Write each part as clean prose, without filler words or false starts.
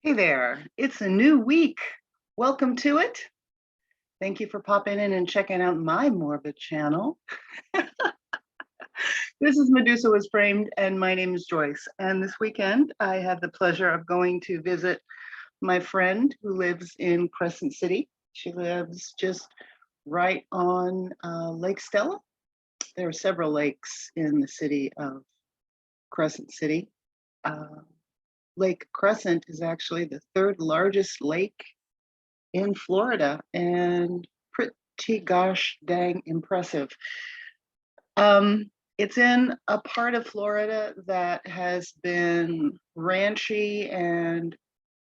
Hey there, it's a new week. Welcome to it. Thank you for popping in and checking out my morbid channel. This is MedusaWasFramed, and my name is Joyce. And this weekend, I had the pleasure of going to visit my friend who lives in Crescent City. She lives just right on Lake Stella. There are several lakes in the city of Crescent City. Lake Crescent is actually the third largest lake in Florida and pretty gosh dang impressive. It's in a part of Florida that has been ranchy and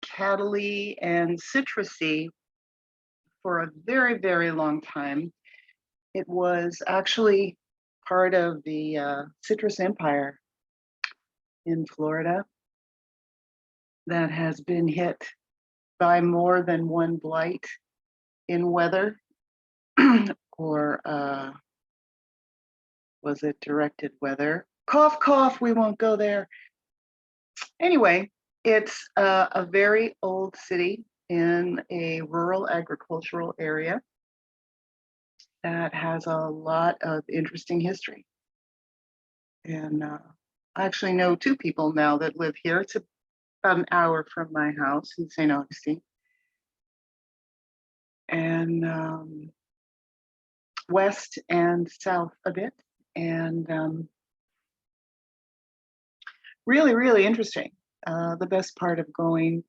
cattle-y and citrusy for a very, very long time. It was actually part of the citrus empire in Florida that has been hit by more than one blight in weather or was it directed weather? Cough, cough, we won't go there. Anyway, it's a very old city in a rural agricultural area that has a lot of interesting history. And I actually know two people now that live here. It's about an hour from my house in St Augustine. And west and south a bit. And really, really interesting. The best part of going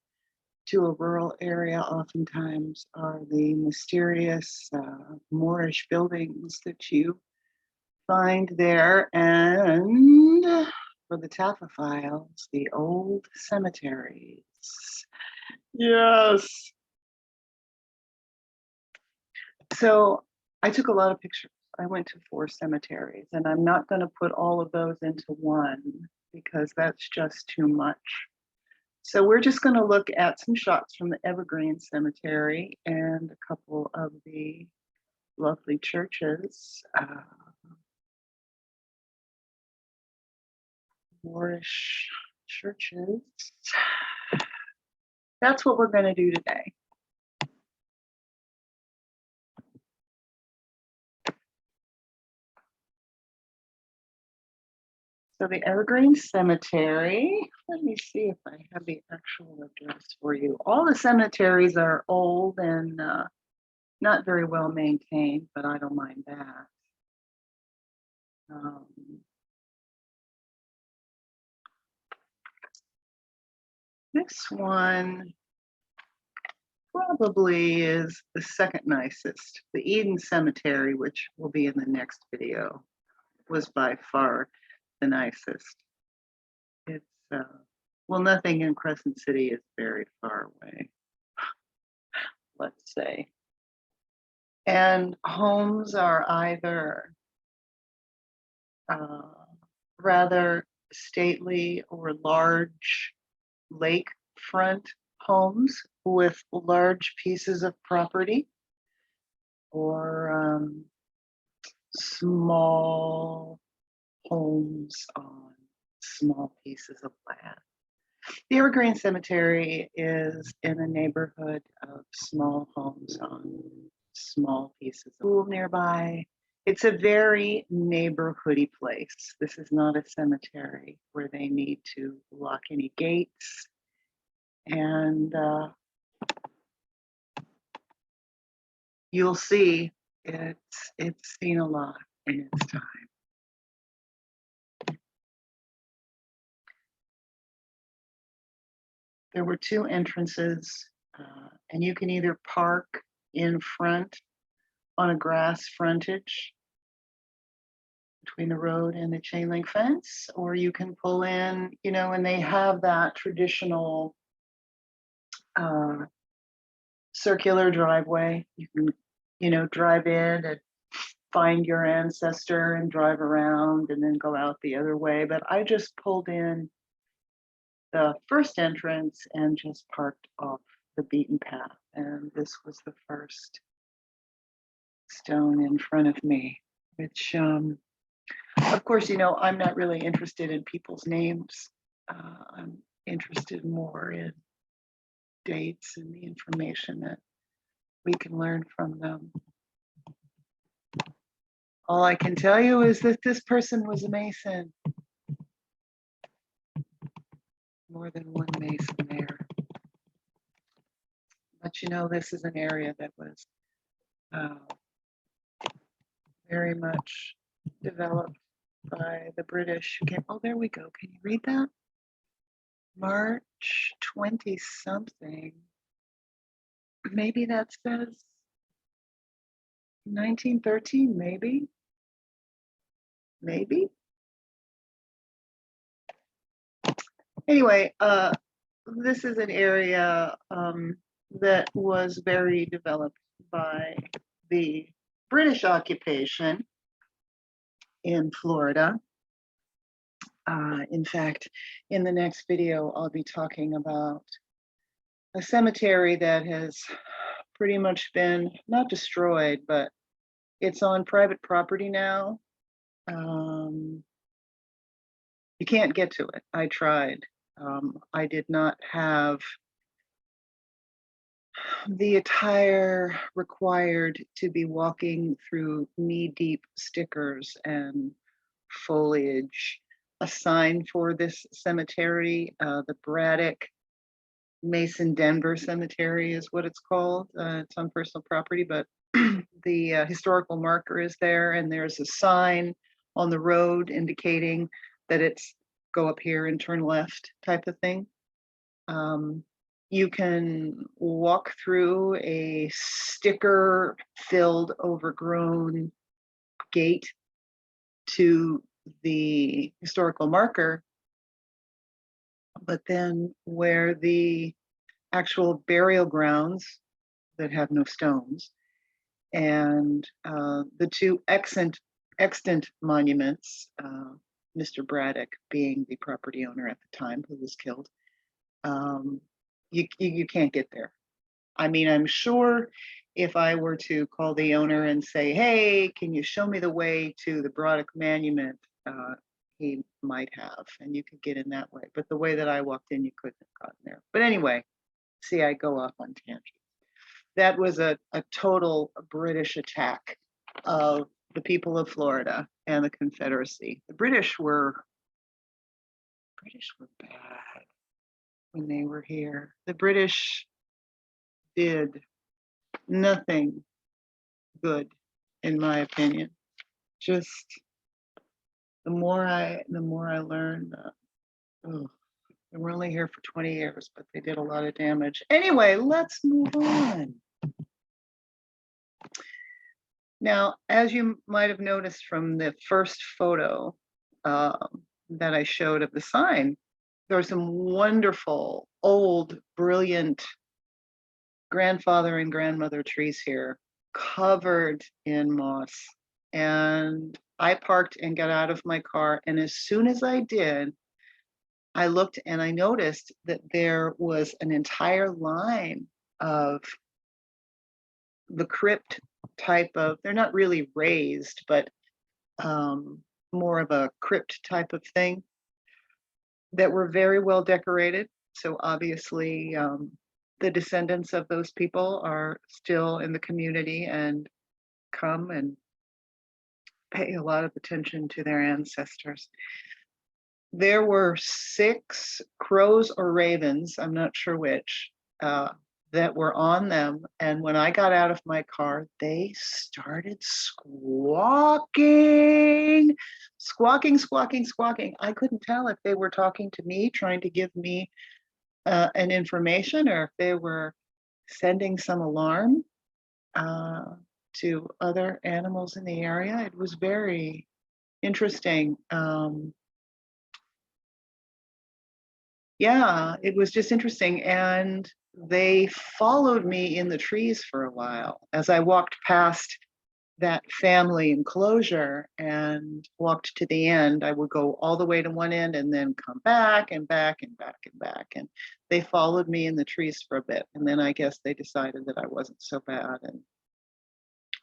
to a rural area oftentimes are the mysterious Moorish buildings that you find there. And for the taphophiles, the old cemeteries. Yes. So I took a lot of pictures. I went to 4 cemeteries, and I'm not going to put all of those into one because that's just too much. So we're just going to look at some shots from the Evergreen Cemetery and a couple of the lovely churches, Moorish churches. That's what we're going to do today. So the Evergreen Cemetery, let me see if I have the actual address for you. All the cemeteries are old and not very well maintained, but I don't mind that. This one probably is the second nicest. The Eden Cemetery, which will be in the next video, was by far the nicest. It's, well, nothing in Crescent City is very far away, let's say. And homes are either rather stately or large lakefront homes with large pieces of property, or small homes on small pieces of land. The Evergreen Cemetery is in a neighborhood of small homes on small pieces of land nearby. It's a very neighborhoody place. This is not a cemetery where they need to lock any gates. And you'll see it's seen a lot in its time. There were 2 entrances, and you can either park in front on a grass frontage between the road and the chain link fence, or you can pull in, you know, and they have that traditional circular driveway. You can, you know, drive in and find your ancestor and drive around and then go out the other way. But I just pulled in the first entrance and just parked off the beaten path. And this was the first stone in front of me, which, of course, you know, I'm not really interested in people's names. I'm interested more in dates and the information that we can learn from them. All I can tell you is that this person was a Mason. More than one Mason there. But you know, this is an area that was very much developed by the British. Oh, there we go. Can you read that? March 20 something. Maybe that says 1913, maybe. Maybe. Anyway, this is an area that was very developed by the British occupation in Florida. In fact, in the next video, I'll be talking about a cemetery that has pretty much been not destroyed, but it's on private property now. You can't get to it. I tried. I did not have the attire required to be walking through knee-deep stickers and foliage. A sign for this cemetery, the Braddock Mason Denver Cemetery is what it's called. It's on personal property, but the historical marker is there, and there's a sign on the road indicating that it's go up here and turn left type of thing. You can walk through a sticker-filled, overgrown gate to the historical marker, but then where the actual burial grounds that have no stones and the two extant monuments, Mr. Braddock being the property owner at the time who was killed, you can't get there. I mean, I'm sure if I were to call the owner and say, hey, can you show me the way to the Braddock monument? He might have, and you could get in that way. But the way that I walked in, you couldn't have gotten there. But anyway, see, I go off on tangents. That was a total British attack of the people of Florida and the Confederacy. The British were bad when they were here. The British did nothing good, in my opinion. Just the more I learned, they were only here for 20 years, but they did a lot of damage. Anyway, let's move on. Now, as you might have noticed from the first photo that I showed of the sign, there are some wonderful, old, brilliant grandfather and grandmother trees here, covered in moss. And I parked and got out of my car, and as soon as I did, I looked and I noticed that there was an entire line of the crypt type of, they're not really raised, but more of a crypt type of thing that were very well decorated. So obviously the descendants of those people are still in the community and come and pay a lot of attention to their ancestors. There were 6 crows or ravens, I'm not sure which, that were on them. And when I got out of my car, they started squawking. I couldn't tell if they were talking to me, trying to give me an information, or if they were sending some alarm to other animals in the area. It was very interesting. Yeah, it was just interesting. And they followed me in the trees for a while as I walked past that family enclosure and walked to the end. I would go all the way to one end and then come back and back and back and back. And they followed me in the trees for a bit. And then I guess they decided that I wasn't so bad, and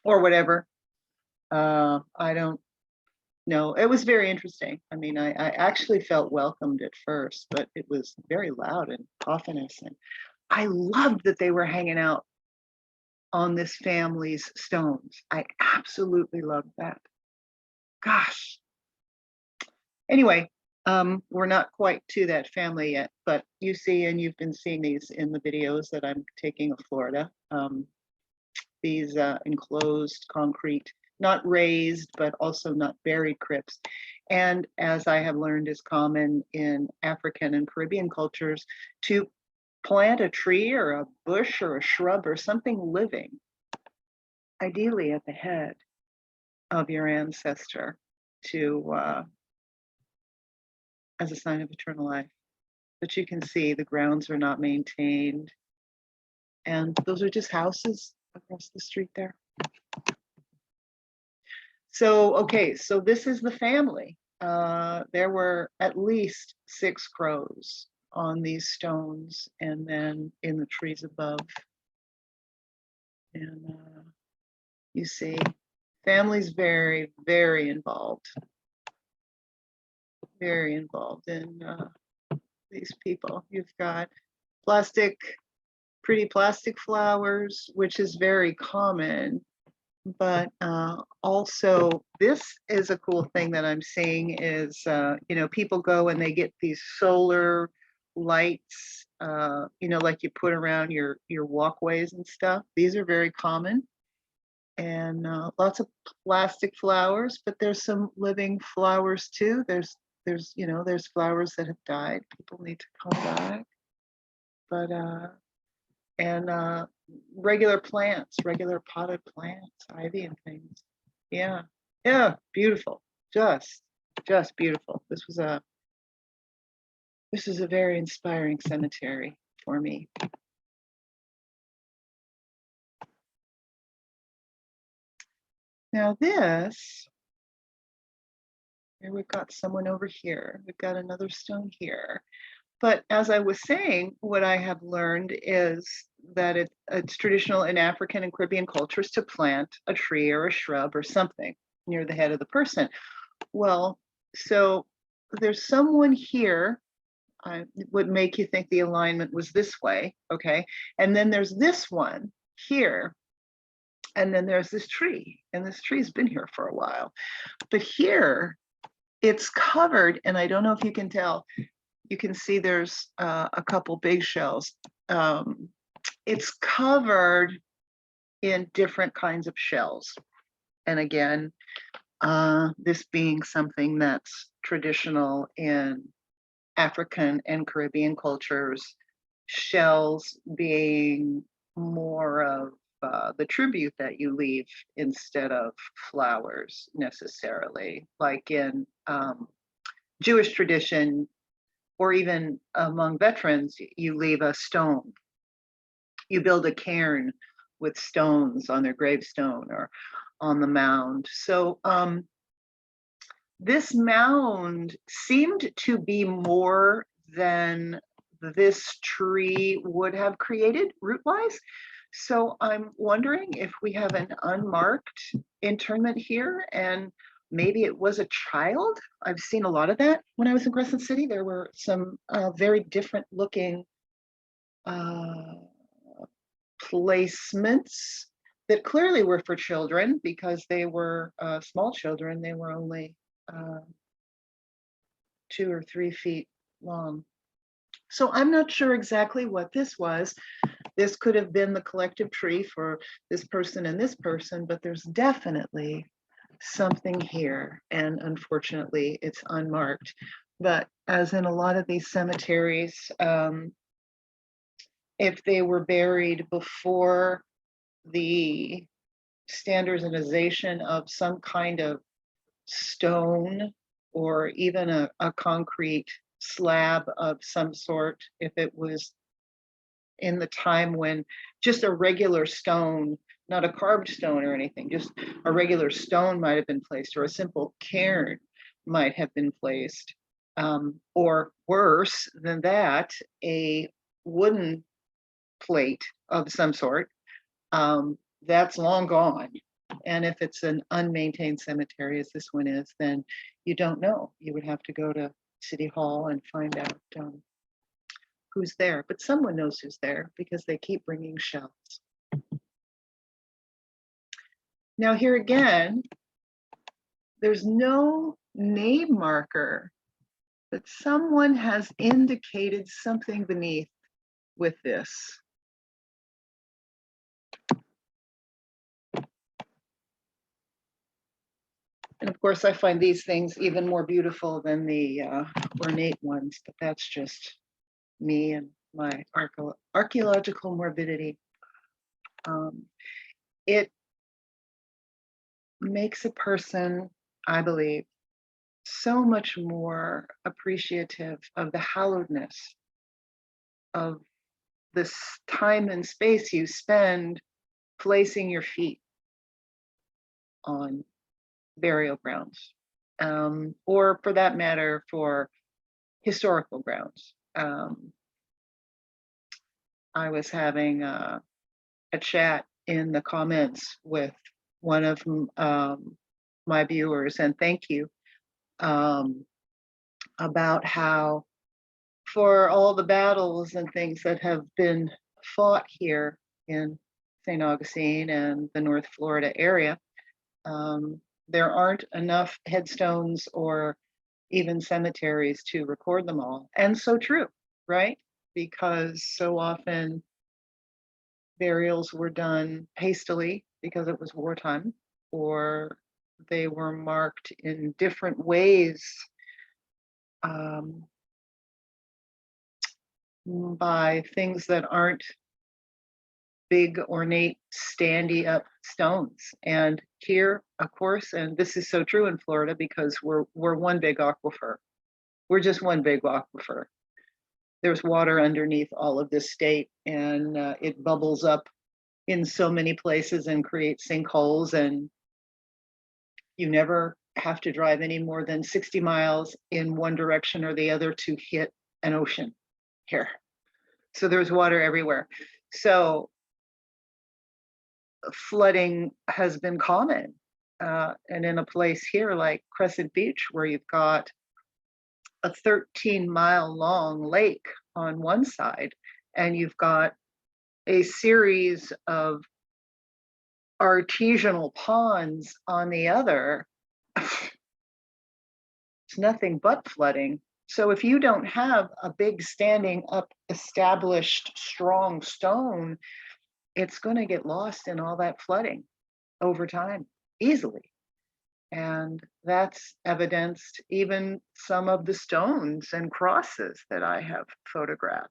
or whatever. I don't know. It was very interesting. I mean, I actually felt welcomed at first, but it was very loud and ominous. And I loved that they were hanging out on this family's stones. I absolutely loved that. Gosh. Anyway, we're not quite to that family yet, but you see, and you've been seeing these in the videos that I'm taking of Florida. These enclosed concrete, not raised, but also not buried crypts. And as I have learned is common in African and Caribbean cultures, to plant a tree or a bush or a shrub or something living, ideally at the head of your ancestor, to as a sign of eternal life. But you can see the grounds are not maintained. And those are just houses across the street there. So, okay, so this is the family. There were at least 6 crows on these stones and then in the trees above. And you see, family's very, very involved. Very involved in these people. You've got pretty plastic flowers, which is very common. But also, this is a cool thing that I'm seeing is, you know, people go and they get these solar lights, you know, like you put around your walkways and stuff. These are very common. And lots of plastic flowers, but there's some living flowers too. There's you know, there's flowers that have died. People need to come back. But and regular plants, regular potted plants, ivy and things. Yeah, yeah, beautiful. Just beautiful. This was a very inspiring cemetery for me. Now this, here we've got someone over here. We've got another stone here. But as I was saying, what I have learned is that it's traditional in African and Caribbean cultures to plant a tree or a shrub or something near the head of the person. Well, so there's someone here. Would make you think the alignment was this way, okay? And then there's this one here. And then there's this tree, and this tree's been here for a while. But here, it's covered, and I don't know if you can tell, you can see there's a couple big shells. It's covered in different kinds of shells. And again, this being something that's traditional in African and Caribbean cultures, shells being more of the tribute that you leave instead of flowers necessarily, like in Jewish tradition, or even among veterans, you leave a stone. You build a cairn with stones on their gravestone or on the mound. So this mound seemed to be more than this tree would have created root-wise. So I'm wondering if we have an unmarked interment here, and maybe it was a child. I've seen a lot of that when I was in Crescent City. There were some very different looking placements that clearly were for children because they were small children. They were only 2 or 3 feet long. So I'm not sure exactly what this was. This could have been the collective tree for this person and this person, but there's definitely something here, and unfortunately it's unmarked. But as in a lot of these cemeteries, if they were buried before the standardization of some kind of stone or even a concrete slab of some sort, if it was in the time when just a regular stone, not a carved stone or anything, just a regular stone might have been placed, or a simple cairn might have been placed, or worse than that, a wooden plate of some sort, that's long gone. And if it's an unmaintained cemetery, as this one is, then you don't know. You would have to go to City Hall and find out who's there, but someone knows who's there because they keep bringing shells. Now here again, there's no name marker, but someone has indicated something beneath with this. And of course, I find these things even more beautiful than the ornate ones, but that's just me and my archaeological morbidity. It makes a person, I believe, so much more appreciative of the hallowedness of this time and space you spend placing your feet on burial grounds, or for that matter, for historical grounds. I was having a chat in the comments with one of my viewers, and thank you, about how for all the battles and things that have been fought here in St. Augustine and the North Florida area, there aren't enough headstones or even cemeteries to record them all. And so true, right? Because so often burials were done hastily because it was wartime, or they were marked in different ways by things that aren't big, ornate, standy up stones. And here, of course, and this is so true in Florida because we're one big aquifer. We're just one big aquifer. There's water underneath all of this state, and it bubbles up in so many places and creates sinkholes, and you never have to drive any more than 60 miles in one direction or the other to hit an ocean here. So there's water everywhere. So flooding has been common. And in a place here like Crescent Beach, where you've got a 13-mile long lake on one side, and you've got a series of artisanal ponds on the other, it's nothing but flooding. So if you don't have a big standing up, established, strong stone, it's going to get lost in all that flooding over time, easily. And that's evidenced even some of the stones and crosses that I have photographed.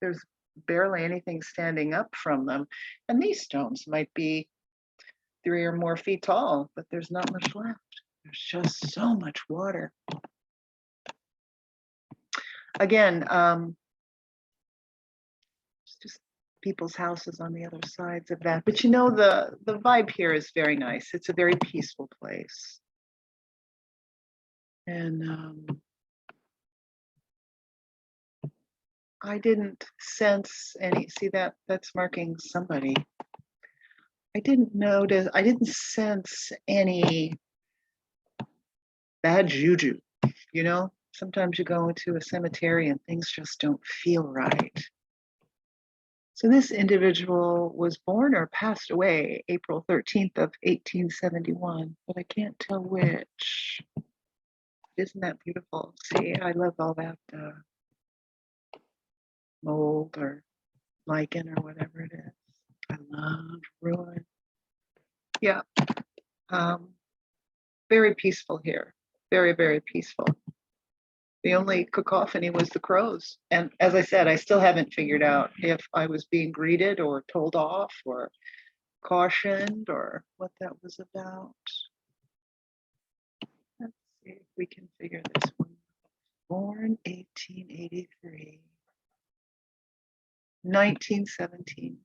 There's barely anything standing up from them. And these stones might be 3 or more feet tall, but there's not much left. There's just so much water. Again, it's just people's houses on the other sides of that. But you know, the vibe here is very nice. It's a very peaceful place. And I didn't sense any, see that's marking somebody. I didn't sense any bad juju, you know? Sometimes you go into a cemetery and things just don't feel right. So this individual was born or passed away April 13th of 1871, but I can't tell which. Isn't that beautiful? See, I love all that mold or lichen or whatever it is. I love ruin. Yeah, very peaceful here. Very, very peaceful. The only cacophony was the crows. And as I said, I still haven't figured out if I was being greeted or told off or cautioned or what that was about. Let's see if we can figure this one out. Born 1883, 1917.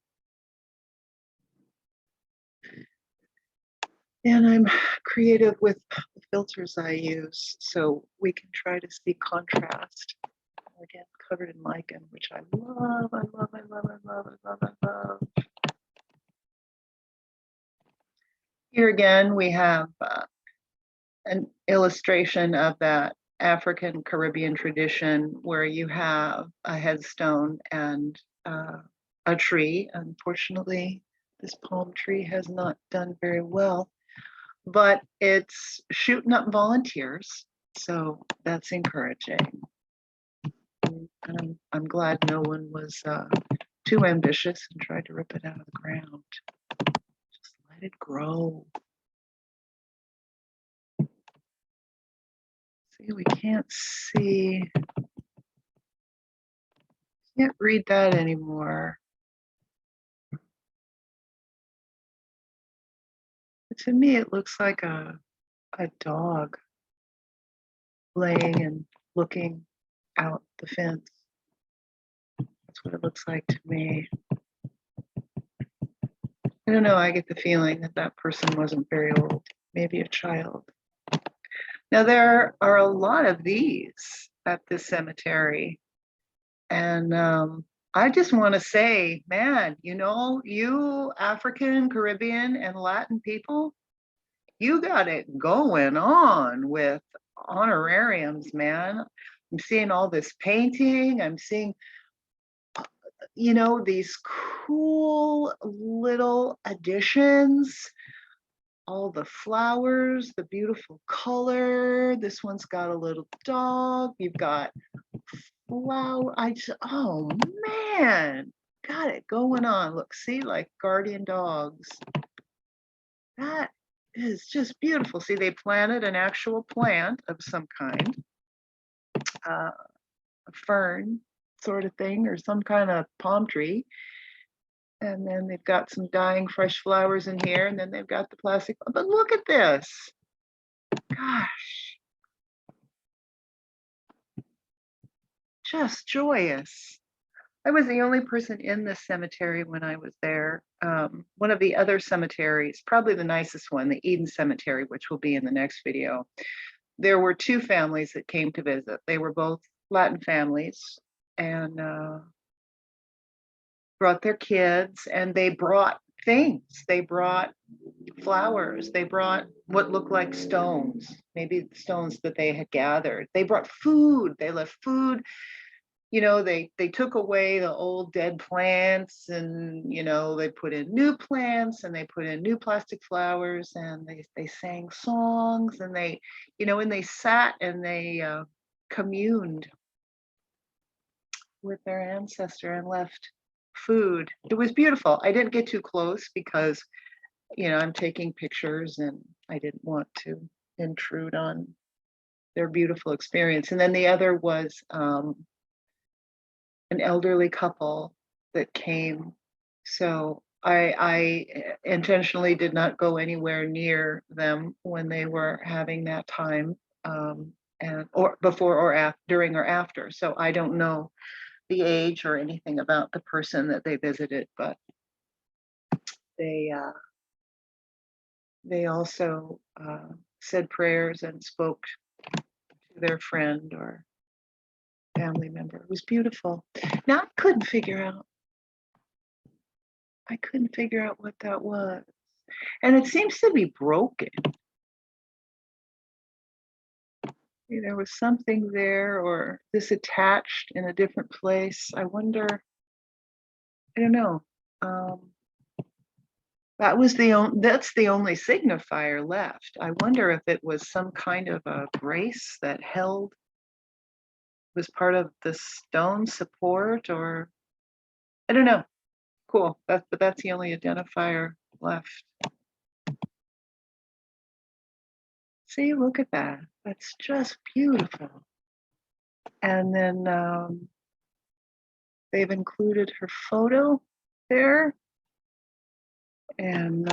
And I'm creative with the filters I use, so we can try to see contrast. Again, covered in lichen, which I love, I love, I love, I love, I love, I love. Here again, we have an illustration of that African Caribbean tradition where you have a headstone and a tree. Unfortunately, this palm tree has not done very well, but it's shooting up volunteers, so that's encouraging. And I'm glad no one was too ambitious and tried to rip it out of the ground. Just let it grow. See, we can't see. Can't read that anymore. But to me, it looks like a dog laying and looking out the fence. That's what it looks like to me. I don't know, I get the feeling that that person wasn't very old, maybe a child. Now, there are a lot of these at this cemetery. And I just want to say, man, you know, you African, Caribbean, and Latin people, you got it going on with honorariums, man. I'm seeing all this painting. I'm seeing, you know, these cool little additions, all the flowers, the beautiful color. This one's got a little dog. You've got flower. Oh man, got it going on. Look, see, like guardian dogs. That is just beautiful. See, they planted an actual plant of some kind, a fern sort of thing, or some kind of palm tree. And then they've got some dying fresh flowers in here, and then they've got the plastic. But look at this. Gosh. Just joyous. I was the only person in this cemetery when I was there. One of the other cemeteries, probably the nicest one, the Eden Cemetery, which will be in the next video. There were two families that came to visit. They were both Latin families and brought their kids, and they brought things. They brought flowers. They brought what looked like stones, maybe stones that they had gathered. They brought food. They left food. You know, they took away the old dead plants, and you know, they put in new plants, and they put in new plastic flowers, and they sang songs, and they, you know, and they sat and they communed with their ancestor and left food. It was beautiful. I didn't get too close because, you know, I'm taking pictures and I didn't want to intrude on their beautiful experience. And then the other was an elderly couple that came. So I intentionally did not go anywhere near them when they were having that time, and or before or after, during or after. So I don't know the age or anything about the person that they visited, but they also said prayers and spoke to their friend or family member. It was beautiful. Now I couldn't figure out what that was. And it seems to be broken. There was something there, or this attached in a different place. I wonder, I don't know. That's the only signifier left. I wonder if it was some kind of a brace that was part of the stone support, or I don't know. Cool. But that's the only identifier left. See, look at that. That's just beautiful. And then they've included her photo there. And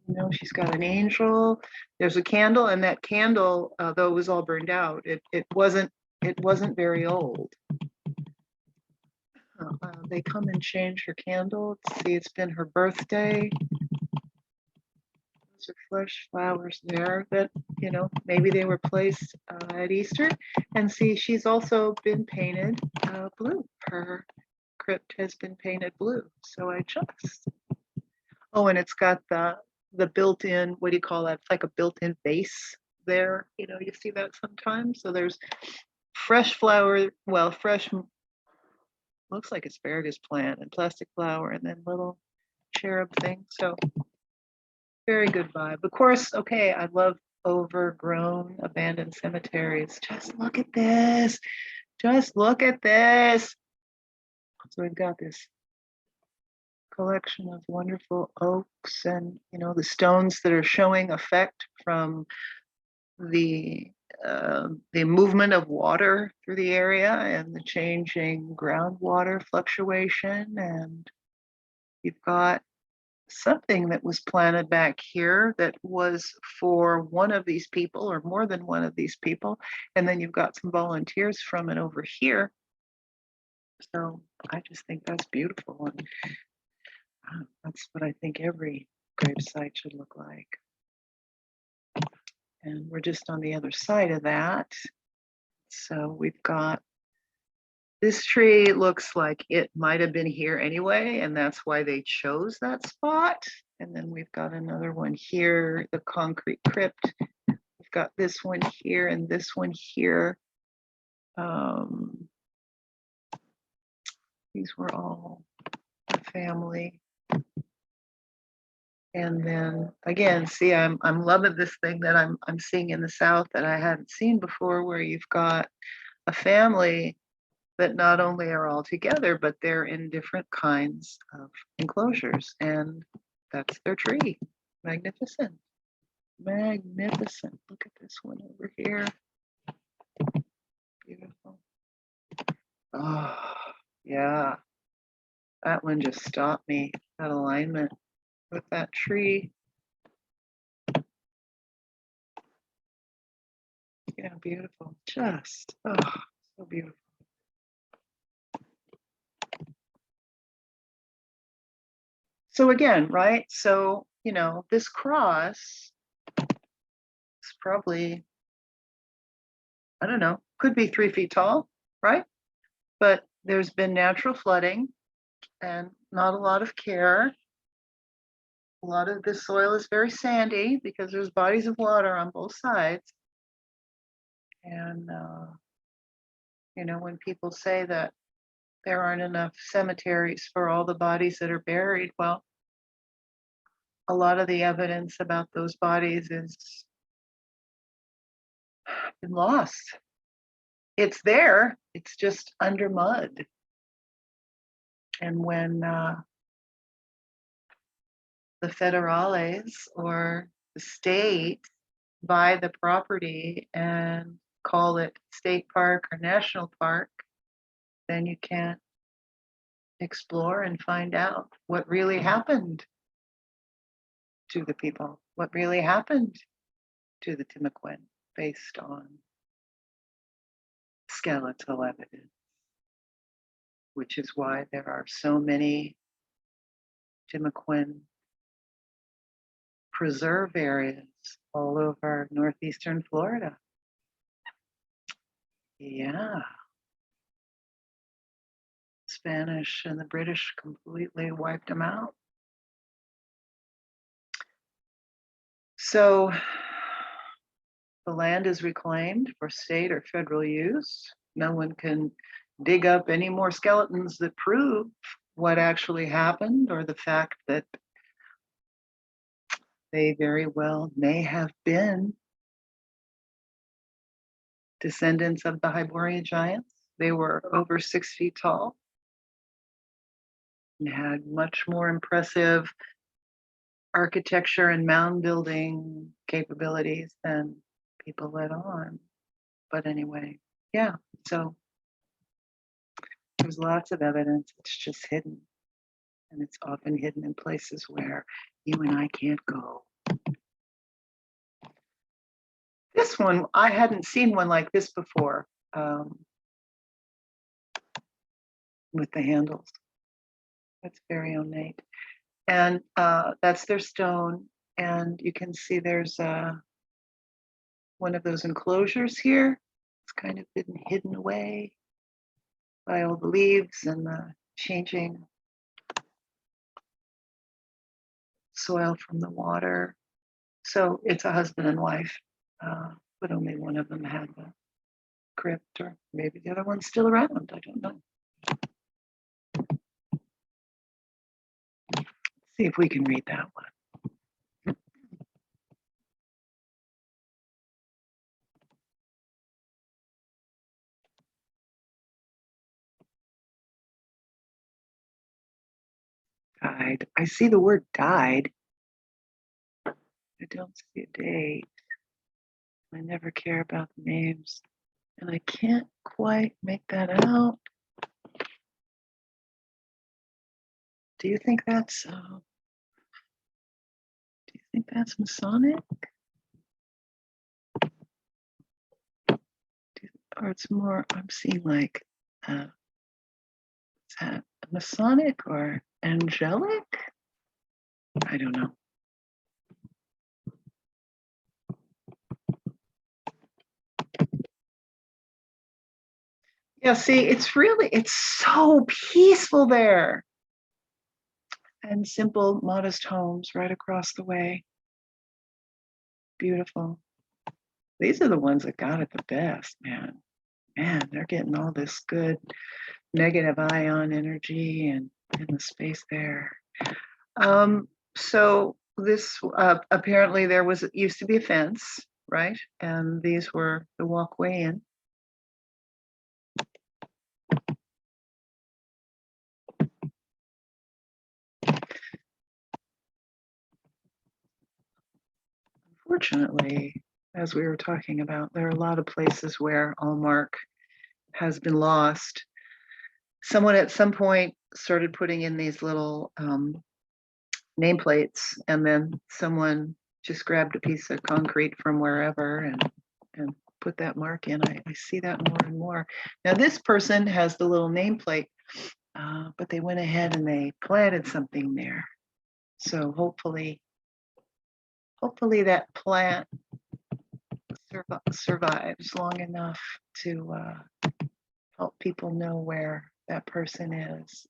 you know, she's got an angel. There's a candle, and that candle, though it was all burned out, it wasn't very old. They come and change her candle. See, it's been her birthday. Those are fresh flowers there that, you know, maybe they were placed at Easter. And see, she's also been painted blue. Her crypt has been painted blue. So I just, oh, and it's got the built-in, what do you call that? It's like a built-in base there. You know, you see that sometimes. So there's fresh flower, well, fresh, looks like asparagus plant and plastic flower, and then little cherub thing. So very good vibe. Of course, okay, I love overgrown abandoned cemeteries. Just look at this. Just look at this. So we've got this collection of wonderful oaks and, you know, the stones that are showing effect from the movement of water through the area and the changing groundwater fluctuation. And you've got something that was planted back here that was for one of these people or more than one of these people. And then you've got some volunteers from it over here. So I just think that's beautiful. And that's what I think every gravesite should look like. And we're just on the other side of that. So we've got this tree. Looks like it might have been here anyway, and that's why they chose that spot. And then we've got another one here, the concrete crypt. We've got this one here and this one here. These were all the family. And then again, see, I'm loving this thing that I'm seeing in the South that I hadn't seen before, where you've got a family that not only are all together, but they're in different kinds of enclosures, and that's their tree. Magnificent, magnificent. Look at this one over here. Beautiful. Oh, yeah. That one just stopped me. That alignment with that tree. Yeah, beautiful. Just, oh, so beautiful. So again, right? So, you know, this cross is probably, I don't know, could be 3 feet tall, right? But there's been natural flooding and not a lot of care. A lot of this soil is very sandy because there's bodies of water on both sides. And, you know, when people say that there aren't enough cemeteries for all the bodies that are buried, well, a lot of the evidence about those bodies is been lost. It's there, it's just under mud. And when the federales or the state buy the property and call it state park or national park, then you can't explore and find out what really happened to the people, what really happened to the Timucuan based on skeletal evidence, which is why there are so many Timucuan preserve areas all over northeastern Florida. Yeah. Spanish and the British completely wiped them out. So the land is reclaimed for state or federal use. No one can dig up any more skeletons that prove what actually happened or the fact that they very well may have been descendants of the Hyborian giants. They were over 6 feet tall and had much more impressive architecture and mound building capabilities than people let on. But anyway, yeah, so there's lots of evidence. It's just hidden. And it's often hidden in places where you and I can't go. This one, I hadn't seen one like this before, with the handles. That's very ornate. And that's their stone. And you can see there's one of those enclosures here. It's kind of been hidden away by all the leaves and the changing soil from the water. So it's a husband and wife but only one of them had the crypt, or maybe the other one's still around. I don't know. See if we can read that one. Died. I see the word died. I don't see a date. I never care about the names, and I can't quite make that out. Do you think that's Masonic? Or it's more, I'm seeing like, is that Masonic or angelic? I don't know. Yeah, see, it's so peaceful there. And simple, modest homes right across the way. Beautiful. These are the ones that got it the best, man. Man, they're getting all this good negative ion energy and in the space there. So this apparently there used to be a fence, right? And these were the walkway in. Unfortunately, as we were talking about, there are a lot of places where Allmark has been lost. Someone at some point started putting in these little nameplates, and then someone just grabbed a piece of concrete from wherever and put that mark in. I see that more and more. Now this person has the little nameplate, but they went ahead and they planted something there. So hopefully that plant survives long enough to help people know where that person is.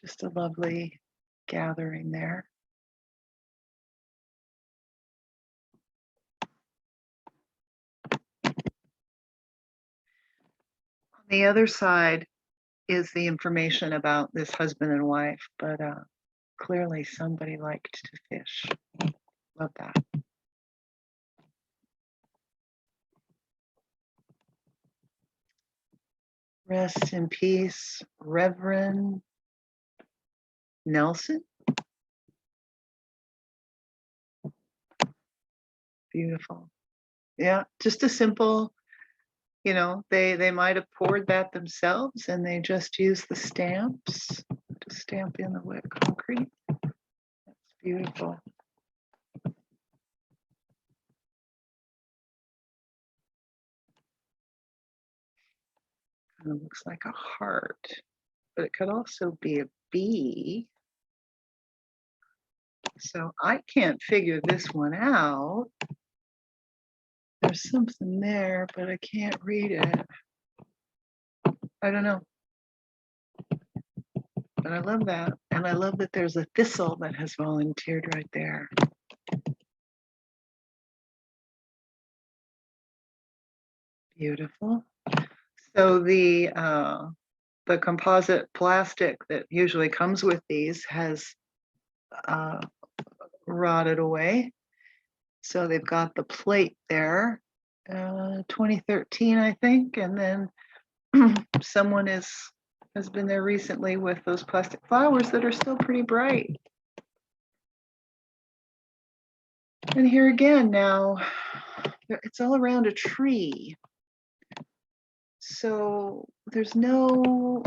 Just a lovely gathering there. On the other side is the information about this husband and wife, but clearly somebody liked to fish. Love that. Rest in peace, Reverend Nelson. Beautiful. Yeah, just a simple, they might have poured that themselves and they just use the stamps to stamp in the wet concrete. That's beautiful. Kind of looks like a heart, but it could also be a bee. So I can't figure this one out. There's something there, but I can't read it. I don't know. But I love that. And I love that there's a thistle that has volunteered right there. Beautiful. So the composite plastic that usually comes with these has rotted away. So they've got the plate there, 2013, I think, and then someone has been there recently with those plastic flowers that are still pretty bright. And here again now, it's all around a tree. So there's no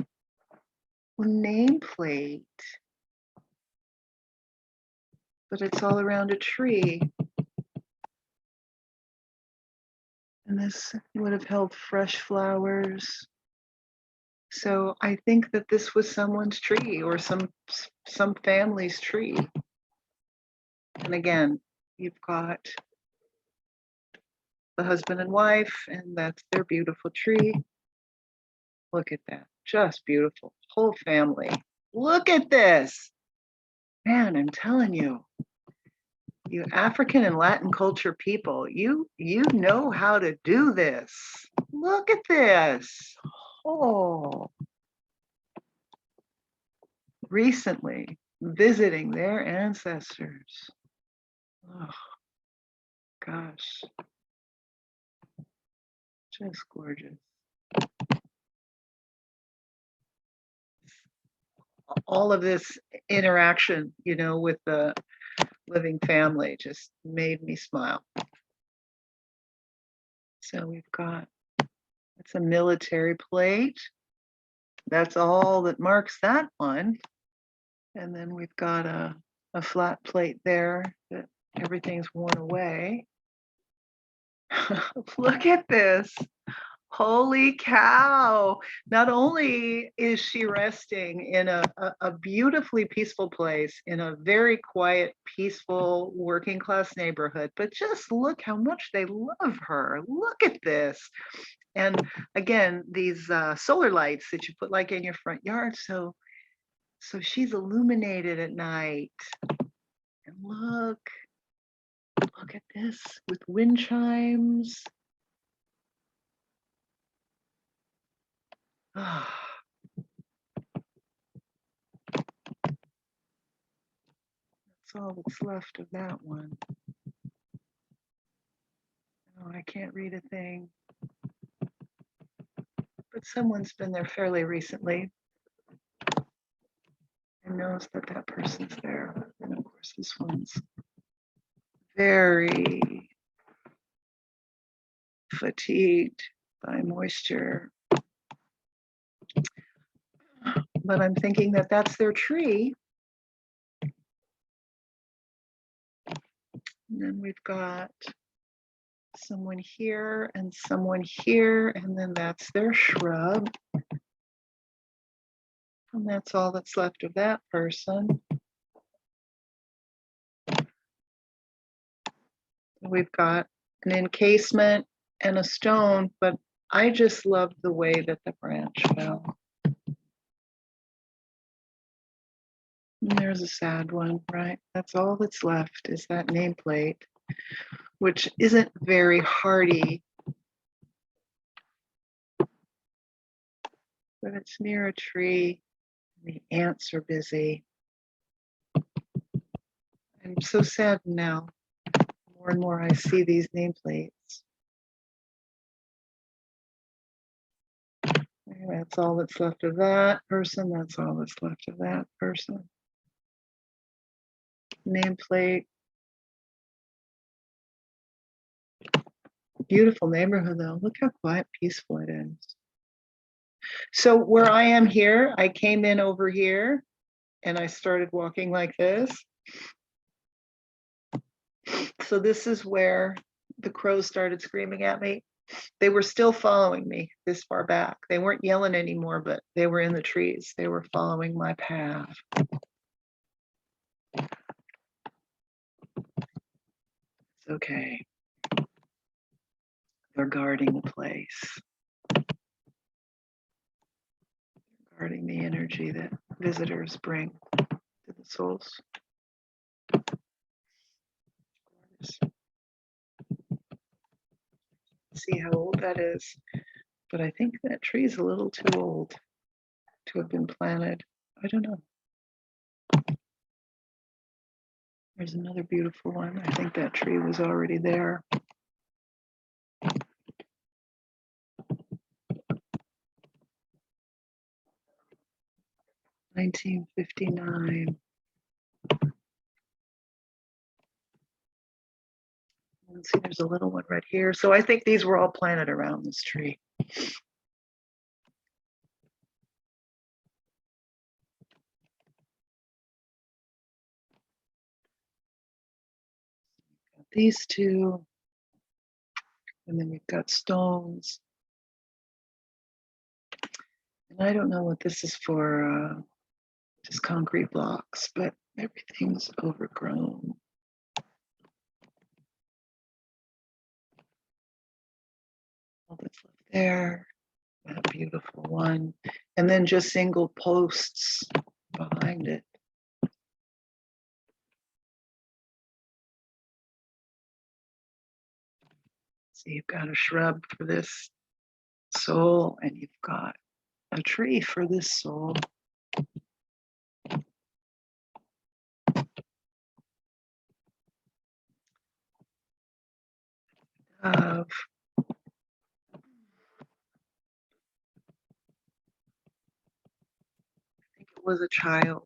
nameplate, but it's all around a tree. And this would have held fresh flowers. So I think that this was someone's tree or some family's tree. And again, you've got the husband and wife, and that's their beautiful tree. Look at that, just beautiful, whole family. Look at this, man, I'm telling you. You African and Latin culture people, you know how to do this. Look at this. Oh, recently visiting their ancestors. Oh, gosh, just gorgeous. All of this interaction, you know, with the living family just made me smile. So we've got, it's a military plate. That's all that marks that one. And then we've got a flat plate there that everything's worn away. Look at this. Holy cow. Not only is she resting in a beautifully peaceful place, in a very quiet, peaceful, working class neighborhood, but just look how much they love her. Look at this. And again, these solar lights that you put like in your front yard. So she's illuminated at night. And look at this with wind chimes. That's all that's left of that one. Oh, I can't read a thing. But someone's been there fairly recently and knows that that person's there. And of course, this one's very fatigued by moisture. But I'm thinking that that's their tree. And then we've got someone here and someone here, and then that's their shrub. And that's all that's left of that person. We've got an encasement and a stone, but I just love the way that the branch fell. And there's a sad one, right? That's all that's left is that nameplate, which isn't very hardy, but it's near a tree. The ants are busy. I'm so sad now. More and more I see these nameplates. That's all that's left of that person. That's all that's left of that person. Nameplate. Beautiful neighborhood though. Look how quiet, peaceful it is. So where I am here, I came in over here and I started walking like this. So this is where the crows started screaming at me. They were still following me this far back. They weren't yelling anymore, but they were in the trees. They were following my path. It's okay. They're guarding the place. Guarding the energy that visitors bring to the souls. See how old that is. But I think that tree is a little too old to have been planted. I don't know. There's another beautiful one. I think that tree was already there. 1959. And see, there's a little one right here. So I think these were all planted around this tree. Got these two. And then we've got stones. And I don't know what this is for, just concrete blocks, but everything's overgrown. All that's left there, that beautiful one. And then just single posts behind it. So you've got a shrub for this soul, and you've got a tree for this soul. Of I think it was a child.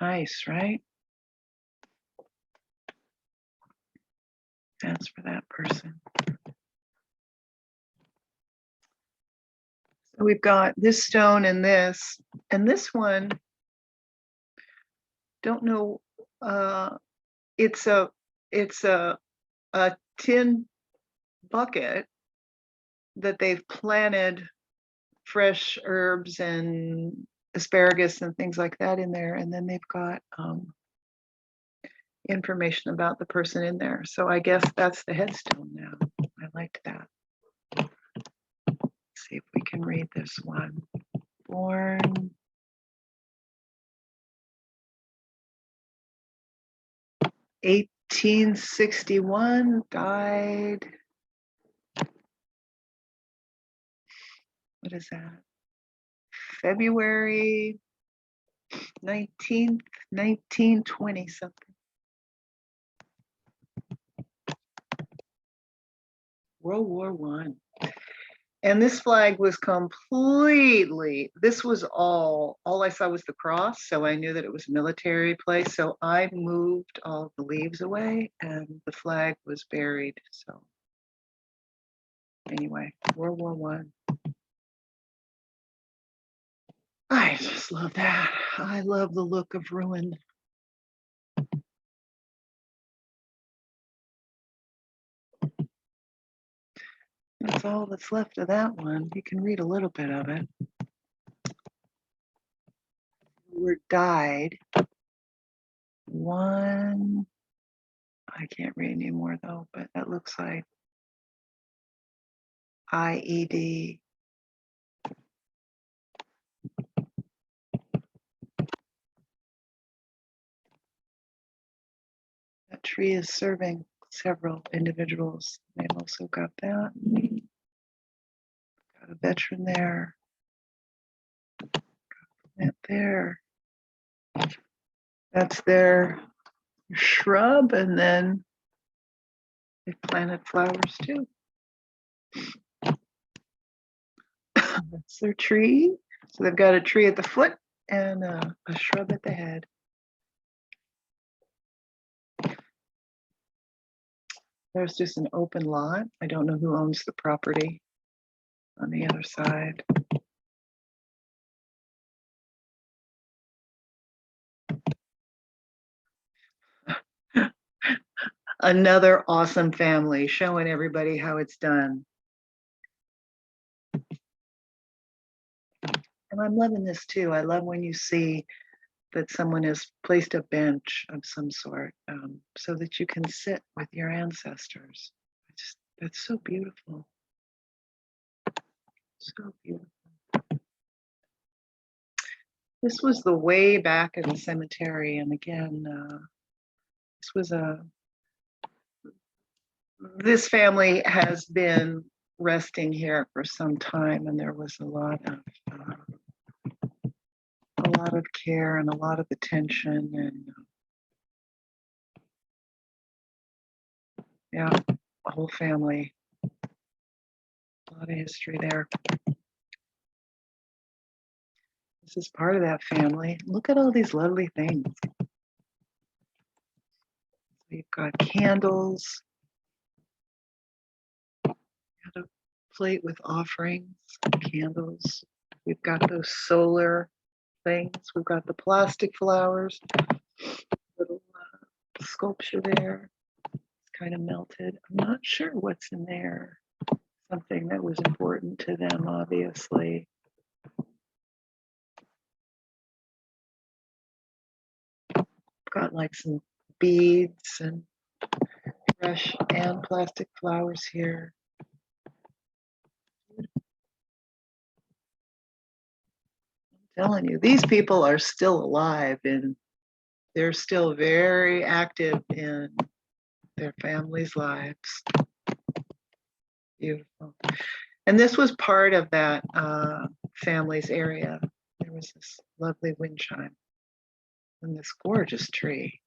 Nice, right? That's for that person. So we've got this stone and this one, don't know, it's a tin bucket that they've planted fresh herbs and asparagus and things like that in there, and then they've got information about the person in there. So I guess that's the headstone now. I liked that. Let's see if we can read this one. Born 1861, died, what is that? February 19th, 1920 something. World War I. And this flag was completely, this was all I saw was the cross. So I knew that it was a military place. So I moved all the leaves away and the flag was buried. So anyway, World War I just love that. I love the look of ruin. That's all that's left of that one. You can read a little bit of it. The word died. One, I can't read anymore though, but that looks like IED. That tree is serving several individuals. They've also got that. Got a veteran there. That there. That's their shrub, and then they planted flowers too. That's their tree. So they've got a tree at the foot and a shrub at the head. There's just an open lot. I don't know who owns the property on the other side. Another awesome family, showing everybody how it's done. And I'm loving this too. I love when you see that someone has placed a bench of some sort so that you can sit with your ancestors. That's so beautiful. So beautiful. This was the way back in the cemetery. And again, this family has been resting here for some time, and there was a lot of care and a lot of attention, and yeah, a whole family, a lot of history there. This is part of that family. Look at all these lovely things. We've got candles, got a plate with offerings, candles. We've got those solar things. We've got the plastic flowers, little sculpture there. It's kind of melted. I'm not sure what's in there. Something that was important to them, obviously. Got like some beads and fresh and plastic flowers here. telling you, these people are still alive and they're still very active in their families' lives. Beautiful. And this was part of that family's area. There was this lovely wind chime and this gorgeous tree.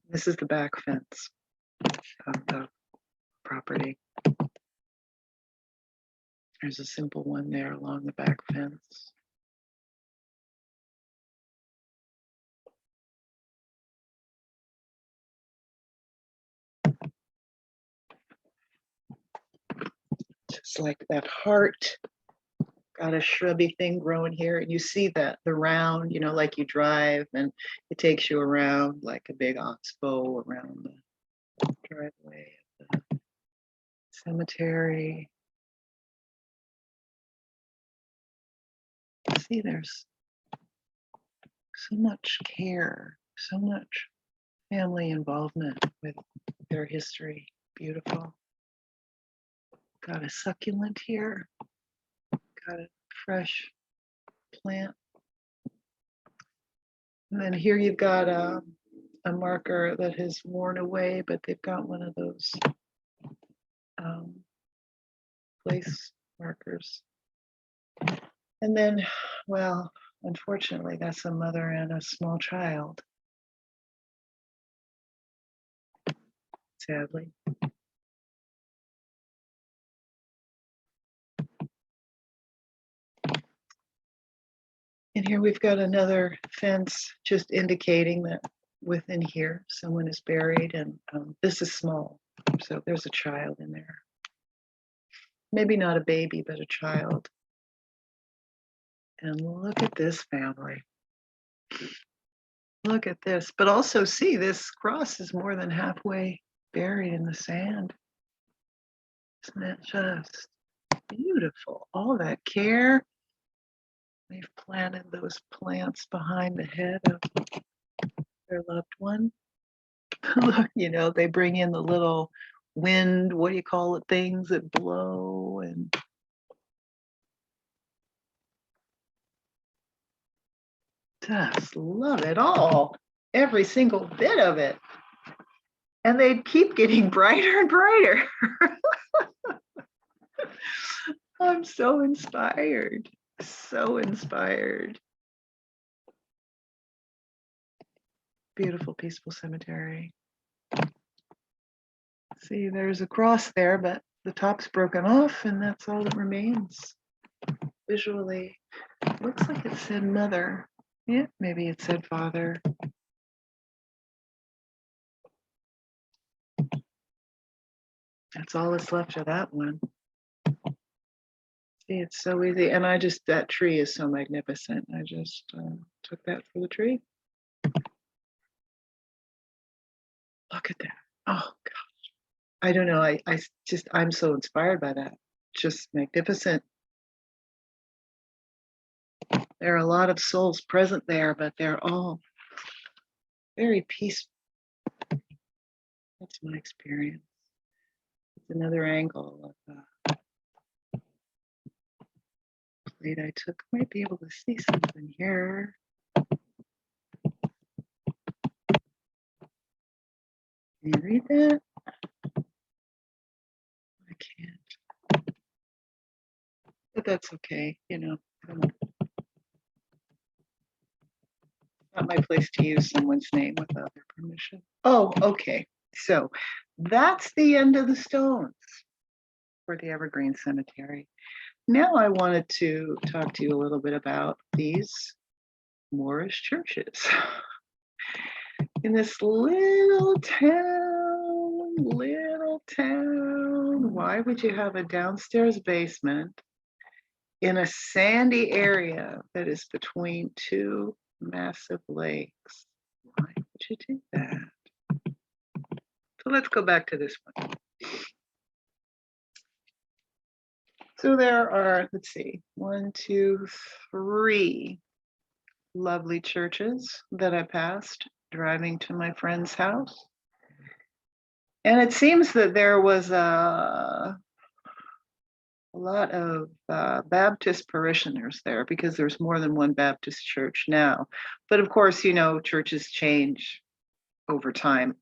This is the back fence of the property. There's a simple one there along the back fence. Just like that heart, got a shrubby thing growing here. And you see that the round, you know, like you drive and it takes you around like a big oxbow around the driveway of the cemetery. See, there's so much care, so much family involvement with their history. Beautiful. Got a succulent here. Got a fresh plant. And then here you've got a marker that has worn away, but they've got one of those place markers. And then, well, unfortunately, that's a mother and a small child. Sadly. And here we've got another fence just indicating that within here someone is buried, and this is small, so there's a child in there. Maybe not a baby, but a child. And look at this family. Look at this, but also see this cross is more than halfway buried in the sand. Isn't that just beautiful? All that care. They've planted those plants behind the head of their loved one. Look, you know, they bring in the little wind, what do you call it, things that blow, and just love it all, every single bit of it. And they keep getting brighter and brighter. I'm so inspired, so inspired. Beautiful, peaceful cemetery. See, there's a cross there, but the top's broken off, and that's all that remains. Visually, looks like it said mother. Yeah, maybe it said father. That's all that's left of that one. See, it's so easy. And that tree is so magnificent. I just took that for the tree. Look at that. Oh, gosh. I don't know. I'm so inspired by that. Just magnificent. There are a lot of souls present there, but they're all very peaceful. That's my experience. It's another angle of plate I took. Might be able to see something here. Can you read that? I can't. But that's okay, you know. Not my place to use someone's name without their permission. Oh, okay. So that's the end of the stones for the Evergreen Cemetery. Now I wanted to talk to you a little bit about these Moorish churches. In this little town, why would you have a downstairs basement in a sandy area that is between two massive lakes? Why would you do that? So let's go back to this one. So there are, let's see, 1, 2, 3 lovely churches that I passed driving to my friend's house. And it seems that there was a a lot of Baptist parishioners there because there's more than one Baptist church now. But of course, you know, churches change over time.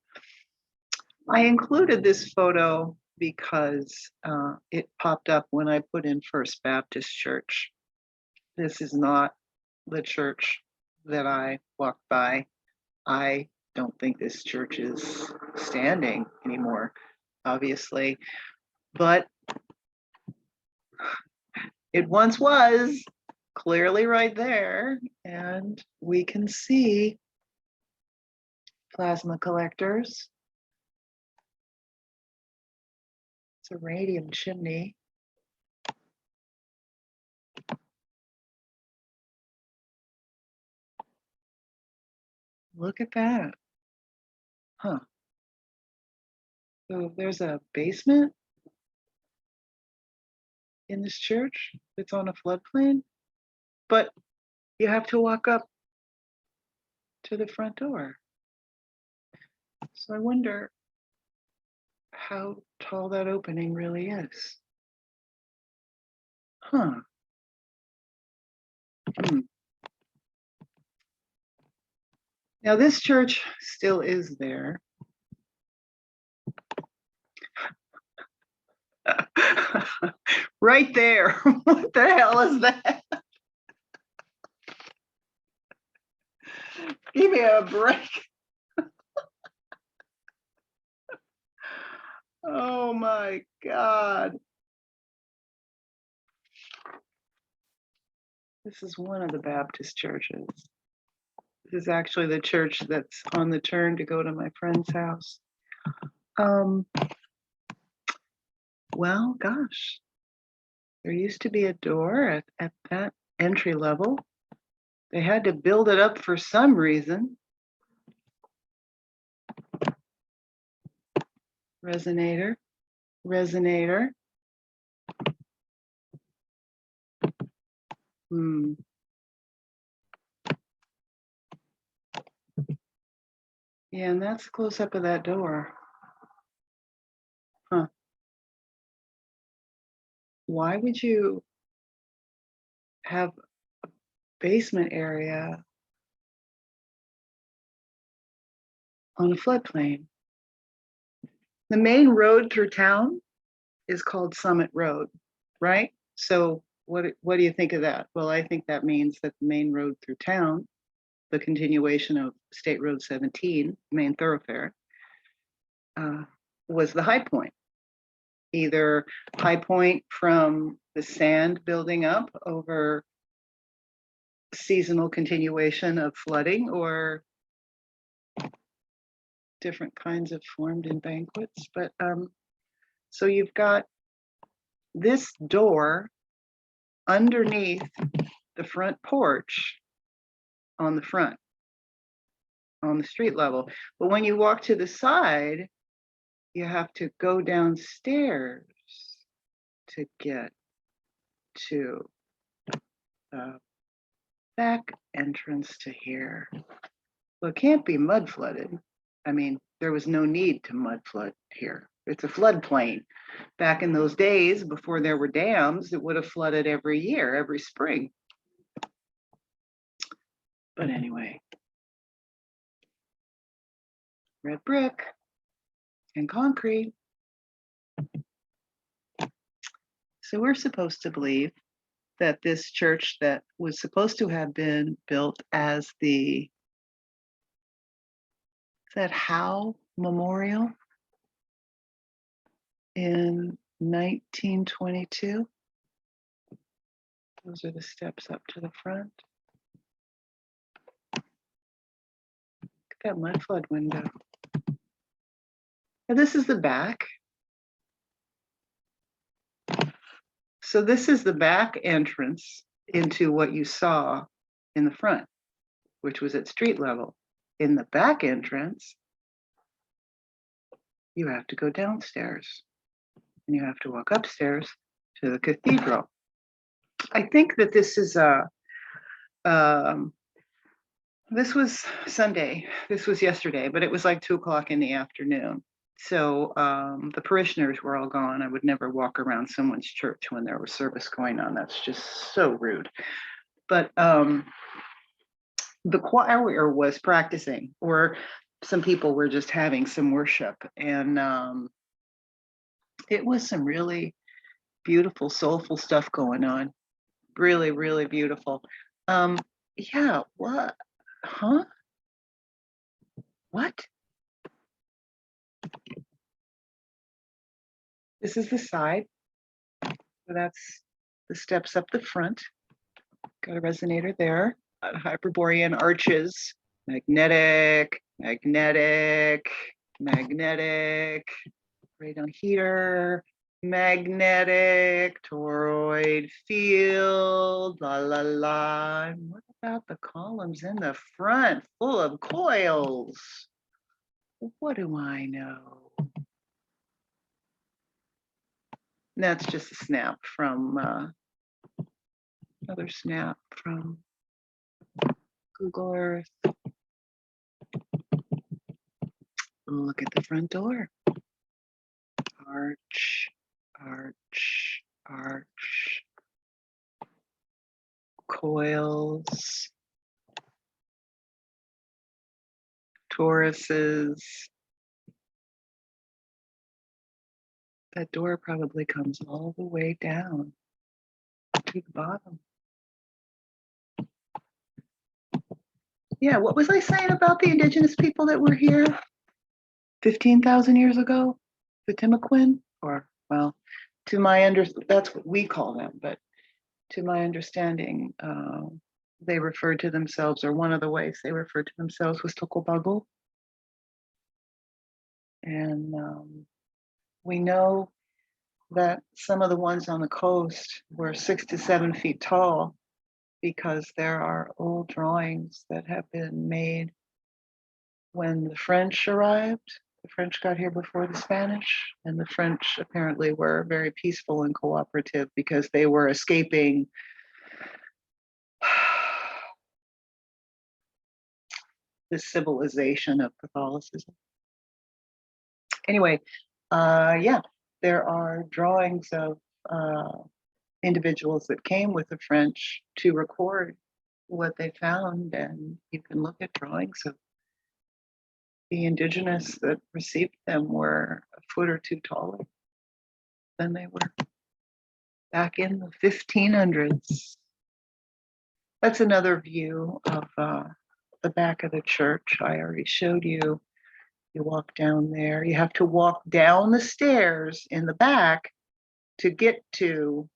I included this photo because it popped up when I put in First Baptist Church. This is not the church that I walked by. I don't think this church is standing anymore, obviously, but it once was clearly right there, and we can see plasma collectors. It's a radium chimney. Look at that. Huh. So there's a basement in this church that's on a floodplain, but you have to walk up to the front door. So I wonder how tall that opening really is. Huh. Now this church still is there. Right there. What the hell is that? Give me a break. Oh my God. This is one of the Baptist churches. This is actually the church that's on the turn to go to my friend's house. Well, gosh, there used to be a door at that entry level. They had to build it up for some reason. Resonator, resonator. Yeah, and that's close up of that door. Huh. Why would you have a basement area on a floodplain? The main road through town is called Summit Road, right? So what do you think of that? Well, I think that means that the main road through town, the continuation of State Road 17, main thoroughfare, was the high point. Either high point from the sand building up over seasonal continuation of flooding, or different kinds of formed embankments. But so you've got this door underneath the front porch on the front, on the street level. But when you walk to the side, you have to go downstairs to get to the back entrance to here. Well, it can't be mud flooded. I mean, there was no need to mud flood here. It's a floodplain. Back in those days, before there were dams, it would have flooded every year, every spring. But anyway, red brick and concrete. So we're supposed to believe that this church that was supposed to have been built as the, is that Howe Memorial in 1922? Those are the steps up to the front. Look at that mud flood window. And this is the back. So this is the back entrance into what you saw in the front, which was at street level. In the back entrance, you have to go downstairs and you have to walk upstairs to the cathedral. I think that this is this was Sunday. This was yesterday, but it was like 2 o'clock in the afternoon. So the parishioners were all gone. I would never walk around someone's church when there was service going on. That's just so rude. But the choir was practicing, or some people were just having some worship. And it was some really beautiful, soulful stuff going on. Really, really beautiful. Yeah, what? Huh? What? This is the side. So that's the steps up the front. Got a resonator there. Hyperborean arches. Magnetic, magnetic, magnetic. Radon heater. Magnetic, toroid field, la la la. And what about the columns in the front full of coils? What do I know? And that's just a snap from another snap from Google Earth. Look at the front door. Arch, arch, arch. Coils. Tauruses. That door probably comes all the way down to the bottom. Yeah, what was I saying about the indigenous people that were here 15,000 years ago? The Timucuan? Or, well, to my that's what we call them, but to my understanding, they referred to themselves, or one of the ways they referred to themselves was Tocobago. And we know that some of the ones on the coast were 6 to 7 feet tall, because there are old drawings that have been made when the French arrived. The French got here before the Spanish, and the French apparently were very peaceful and cooperative because they were escaping the civilization of Catholicism. Anyway, yeah, there are drawings of individuals that came with the French to record what they found, and you can look at drawings of the indigenous that received them were a foot or two taller than they were back in the 1500s. That's another view of the back of the church. I already showed you. You walk down there. You have to walk down the stairs in the back to get to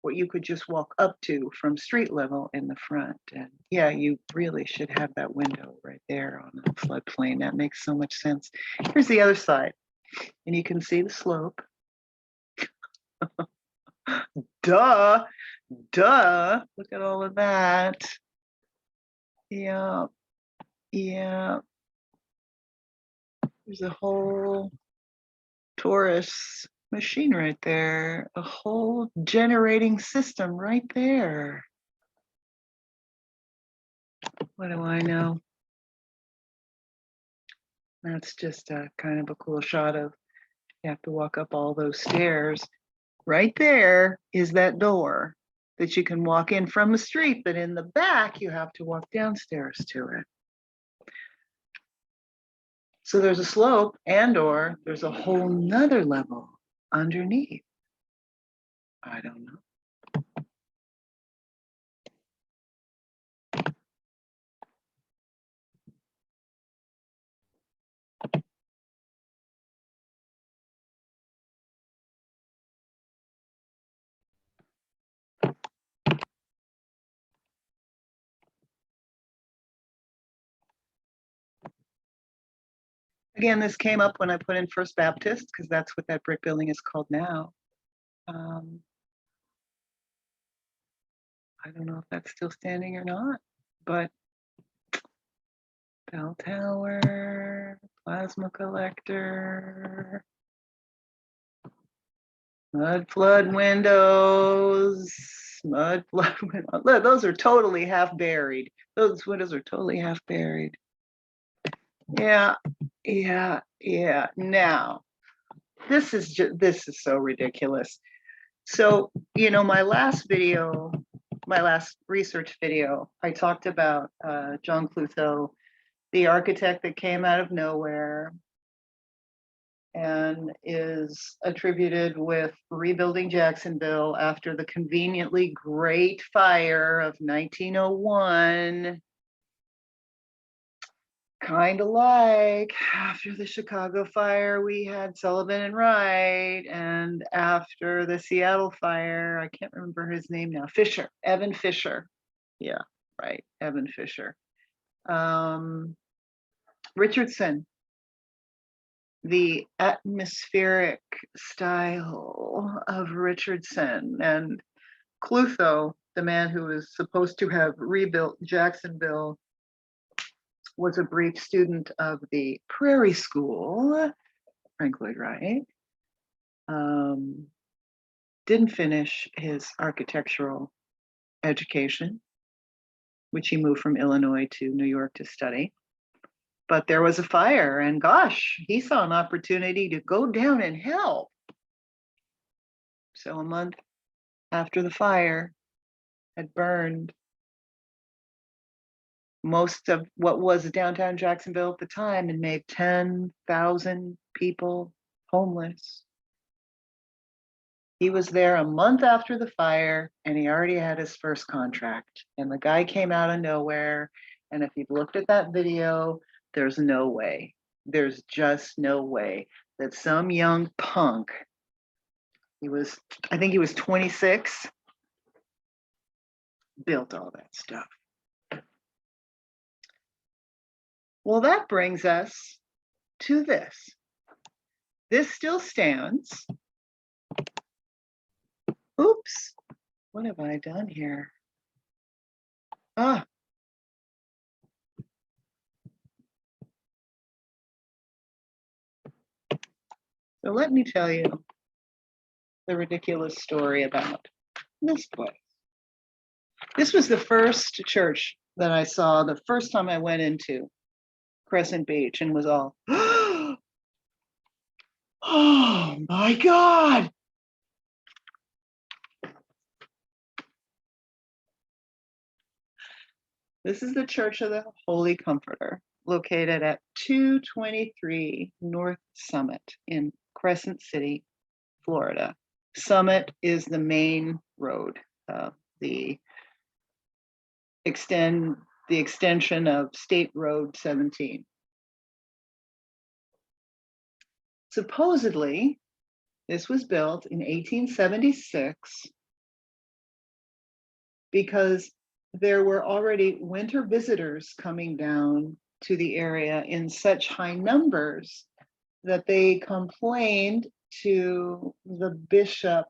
what you could just walk up to from street level in the front. And yeah, you really should have that window right there on the floodplain. That makes so much sense. Here's the other side, and you can see the slope. Duh, duh, look at all of that. Yeah, yeah. There's a whole Taurus machine right there, a whole generating system right there. What do I know? That's just a kind of a cool shot of, you have to walk up all those stairs. Right there is that door that you can walk in from the street, but in the back, you have to walk downstairs to it. So there's a slope, and or there's a whole nother level underneath. I don't know. Again, this came up when I put in First Baptist, because that's what that brick building is called now. I don't know if that's still standing or not, but bell tower, plasma collector, mud flood windows, mud flood windows. Look, those are totally half buried. Those windows are totally half buried. Yeah. Now, this is so ridiculous. So, my last research video, I talked about John Clutho, the architect that came out of nowhere and is attributed with rebuilding Jacksonville after the conveniently great fire of 1901. Kind of like after the Chicago fire, we had Sullivan and Wright, and after the Seattle fire, I can't remember his name now, Evan Fisher. Yeah, right, Evan Fisher. Richardson, the atmospheric style of Richardson, and Clutho, the man who was supposed to have rebuilt Jacksonville, was a brief student of the Prairie School, Frank Lloyd Wright. Didn't finish his architectural education, which he moved from Illinois to New York to study. But there was a fire, and gosh, he saw an opportunity to go down and help. So a month after the fire had burned most of what was downtown Jacksonville at the time and made 10,000 people homeless. He was there a month after the fire, and he already had his first contract. And the guy came out of nowhere. And if you've looked at that video, there's no way. There's just no way that some young punk, I think he was 26, built all that stuff. Well, that brings us to this. This still stands. Oops, what have I done here? So let me tell you the ridiculous story about this place. This was the first church that I saw the first time I went into Crescent Beach and was all, oh my God. This is the Church of the Holy Comforter, located at 223 North Summit in Crescent City, Florida. Summit is the main road, the extension of State Road 17. Supposedly, this was built in 1876 because there were already winter visitors coming down to the area in such high numbers that they complained to the bishop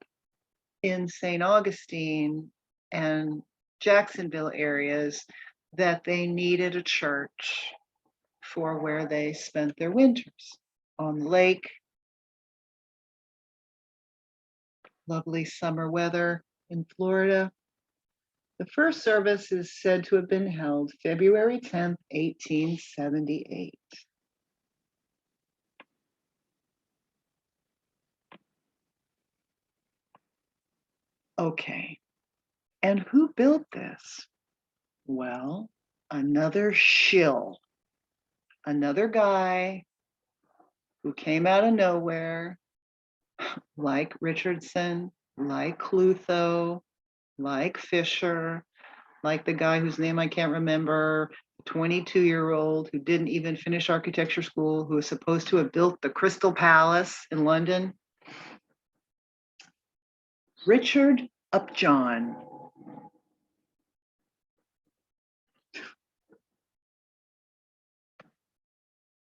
in St. Augustine and Jacksonville areas that they needed a church for where they spent their winters on the lake. Lovely summer weather in Florida. The first service is said to have been held February 10th, 1878. Okay, and who built this? Well, another shill, another guy who came out of nowhere, like Richardson, like Clutho, like Fisher, like the guy whose name I can't remember, 22-year-old who didn't even finish architecture school, who was supposed to have built the Crystal Palace in London. Richard Upjohn.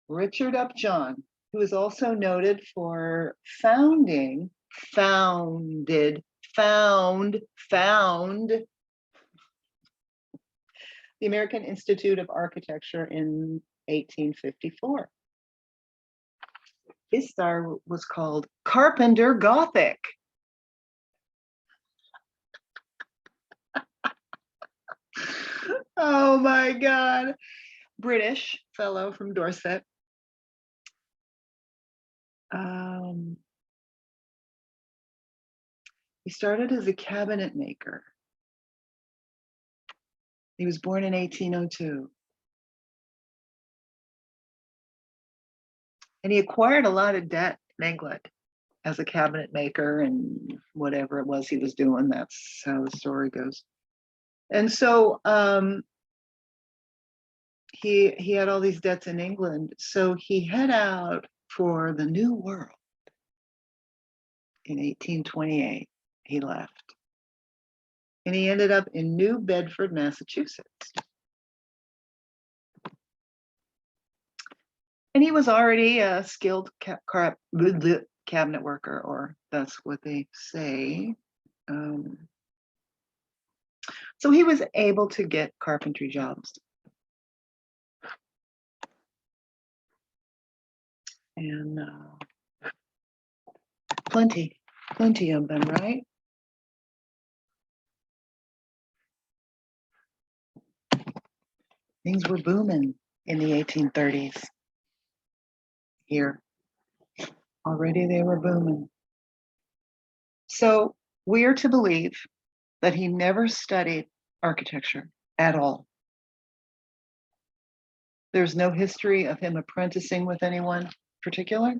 Richard Upjohn, who is also noted for founded the American Institute of Architecture in 1854. His style was called Carpenter Gothic. Oh my God. British fellow from Dorset. He started as a cabinet maker. He was born in 1802. And he acquired a lot of debt in England as a cabinet maker and whatever it was he was doing. That's how the story goes. And so he had all these debts in England. So he head out for the New World. In 1828, he left. And he ended up in New Bedford, Massachusetts. And he was already a skilled cabinet worker, or that's what they say. So he was able to get carpentry jobs. And plenty of them, right? Things were booming in the 1830s here. Already they were booming. So we are to believe that he never studied architecture at all. There's no history of him apprenticing with anyone particular.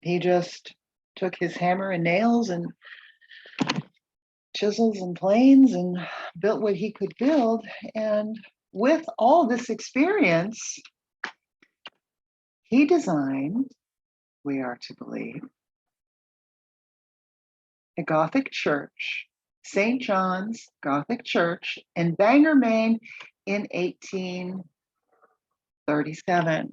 He just took his hammer and nails and chisels and planes and built what he could build. And with all this experience, he designed, we are to believe, a Gothic church, St. John's Gothic Church in Bangor, Maine in 1837.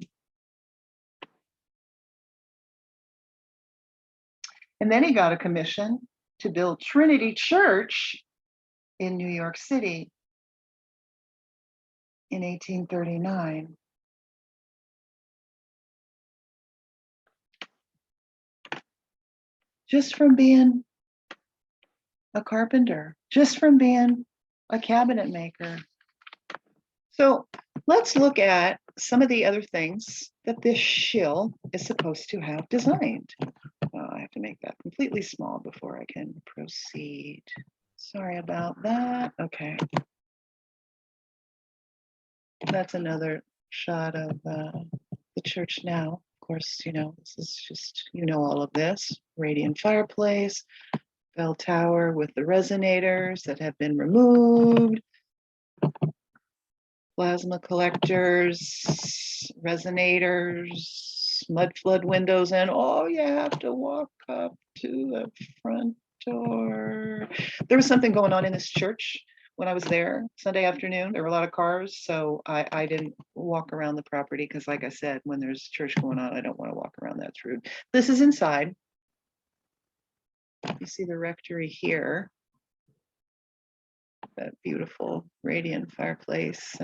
And then he got a commission to build Trinity Church in New York City in 1839. Just from being a carpenter, just from being a cabinet maker. So let's look at some of the other things that this shill is supposed to have designed. I have to make that completely small before I can proceed. Sorry about that. Okay. That's another shot of the church now. Of course, you know, this is just, you know, all of this. Radiant fireplace, bell tower with the resonators that have been removed, plasma collectors, resonators, mud flood windows, and oh, you have to walk up to the front door. There was something going on in this church when I was there Sunday afternoon. There were a lot of cars, so I didn't walk around the property because, like I said, when there's church going on, I don't want to walk around. That's rude. This is inside. You see the rectory here. That beautiful radiant fireplace.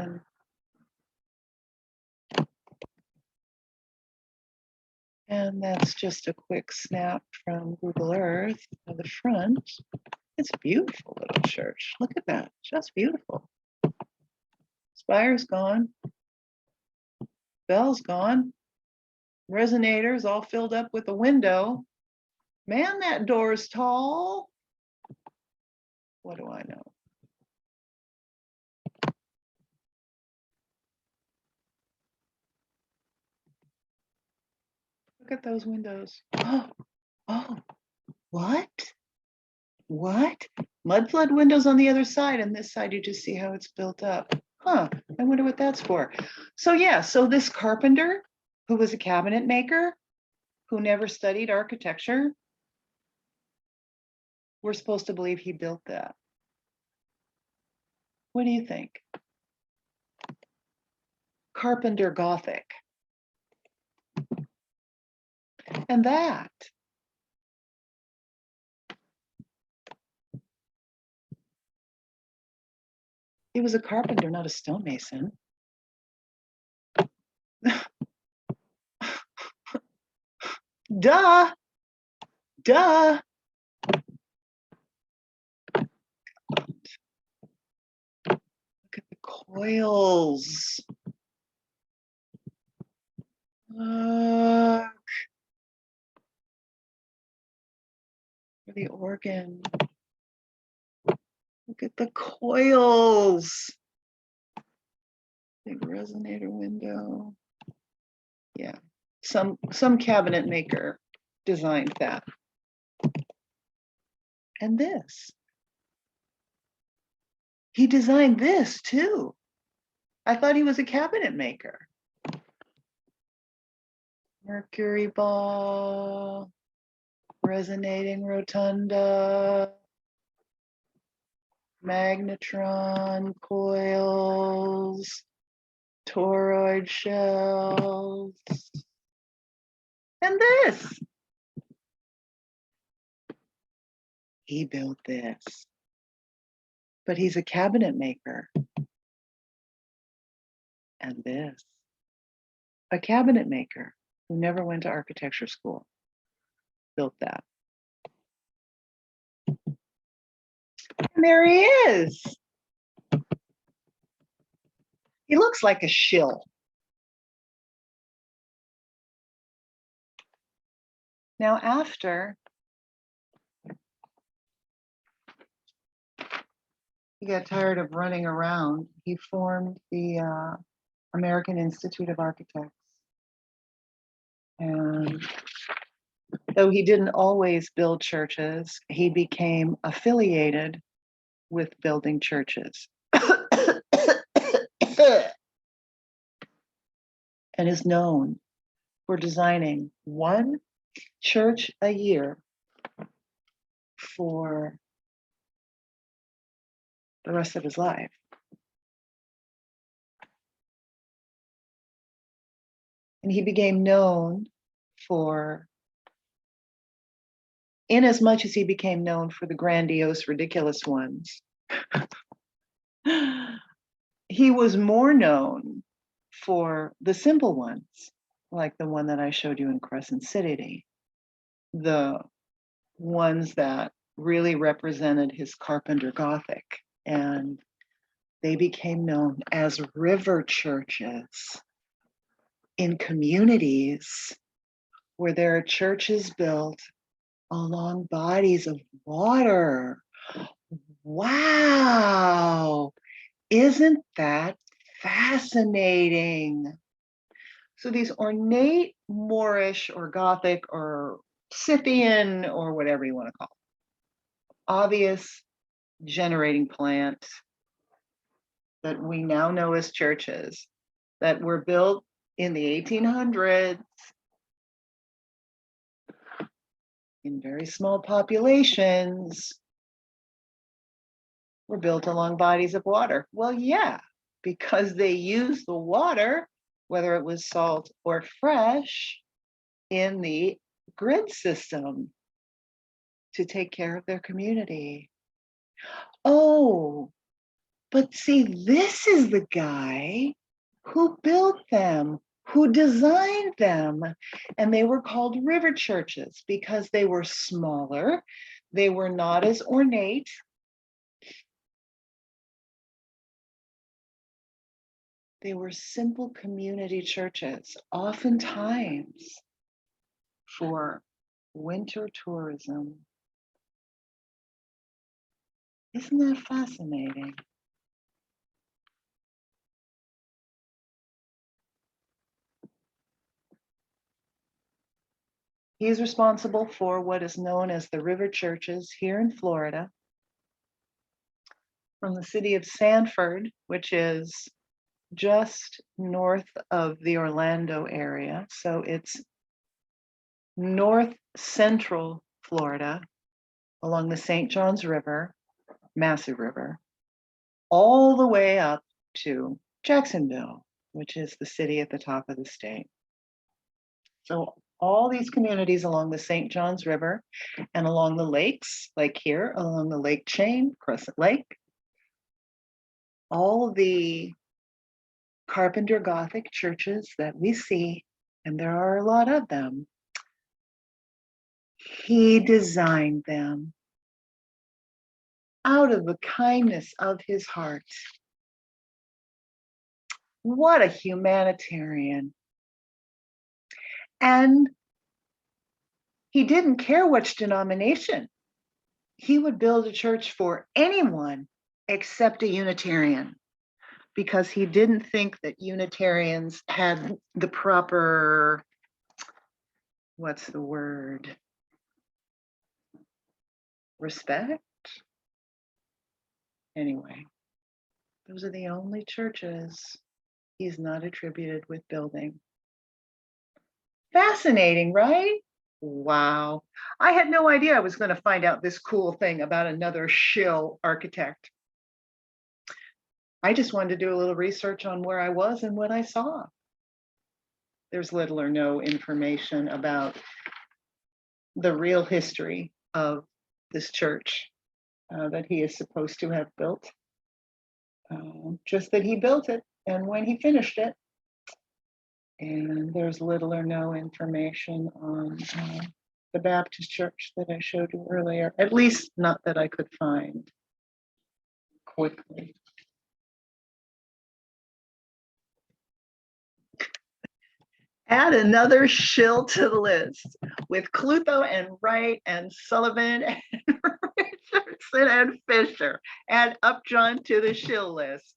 And that's just a quick snap from Google Earth of the front. It's a beautiful little church. Look at that, just beautiful. Spire's gone. Bell's gone. Resonators all filled up with the window. Man, that door is tall. What do I know? Look at those windows. Oh, what? What? Mud flood windows on the other side, and this side you just see how it's built up. Huh, I wonder what that's for. So yeah, so this carpenter who was a cabinet maker, who never studied architecture, we're supposed to believe he built that. What do you think? Carpenter Gothic. And that. He was a carpenter, not a stonemason. Duh. Duh. Look at the coils. for the organ. Look at the coils. Big resonator window. Yeah, some cabinet maker designed that. And this. He designed this too. I thought he was a cabinet maker. Mercury ball, resonating rotunda, magnetron coils, toroid shells, and this. He built this, but he's a cabinet maker. And this, a cabinet maker who never went to architecture school, built that. And there he is. He looks like a shill. Now, after he got tired of running around, he formed the American Institute of Architects. And though he didn't always build churches, he became affiliated with building churches. And is known for designing one church a year for the rest of his life. And he became known for, in as much as he became known for the grandiose, ridiculous ones, he was more known for the simple ones, like the one that I showed you in Crescent City, the ones that really represented his Carpenter Gothic. And they became known as river churches in communities where there are churches built along bodies of water. Wow, isn't that fascinating? So these ornate Moorish or Gothic or Scythian or whatever you want to call it, obvious generating plant that we now know as churches that were built in the 1800s in very small populations, were built along bodies of water. Well, yeah, because they used the water, whether it was salt or fresh, in the grid system to take care of their community. Oh, but see, this is the guy who built them, who designed them. And they were called river churches because they were smaller. They were not as ornate. They were simple community churches, oftentimes for winter tourism. Isn't that fascinating? He's responsible for what is known as the river churches here in Florida, from the city of Sanford, which is just north of the Orlando area. So it's north central Florida along the St. Johns River, massive river, all the way up to Jacksonville, which is the city at the top of the state. So all these communities along the St. Johns River and along the lakes, like here, along the lake chain, Crescent Lake, all the Carpenter Gothic churches that we see, and there are a lot of them, he designed them out of the kindness of his heart. What a humanitarian. And he didn't care which denomination he would build a church for anyone except a Unitarian, because he didn't think that Unitarians had the proper, what's the word? Respect? Anyway, those are the only churches he's not attributed with building. Fascinating, right? Wow. I had no idea I was going to find out this cool thing about another shill architect. I just wanted to do a little research on where I was and what I saw. There's little or no information about the real history of this church that he is supposed to have built. Just that he built it and when he finished it. And there's little or no information on the Baptist church that I showed you earlier, at least not that I could find quickly. Add another shill to the list with Clutho and Wright and Sullivan and Richardson and Fisher. Add Upjohn to the shill list.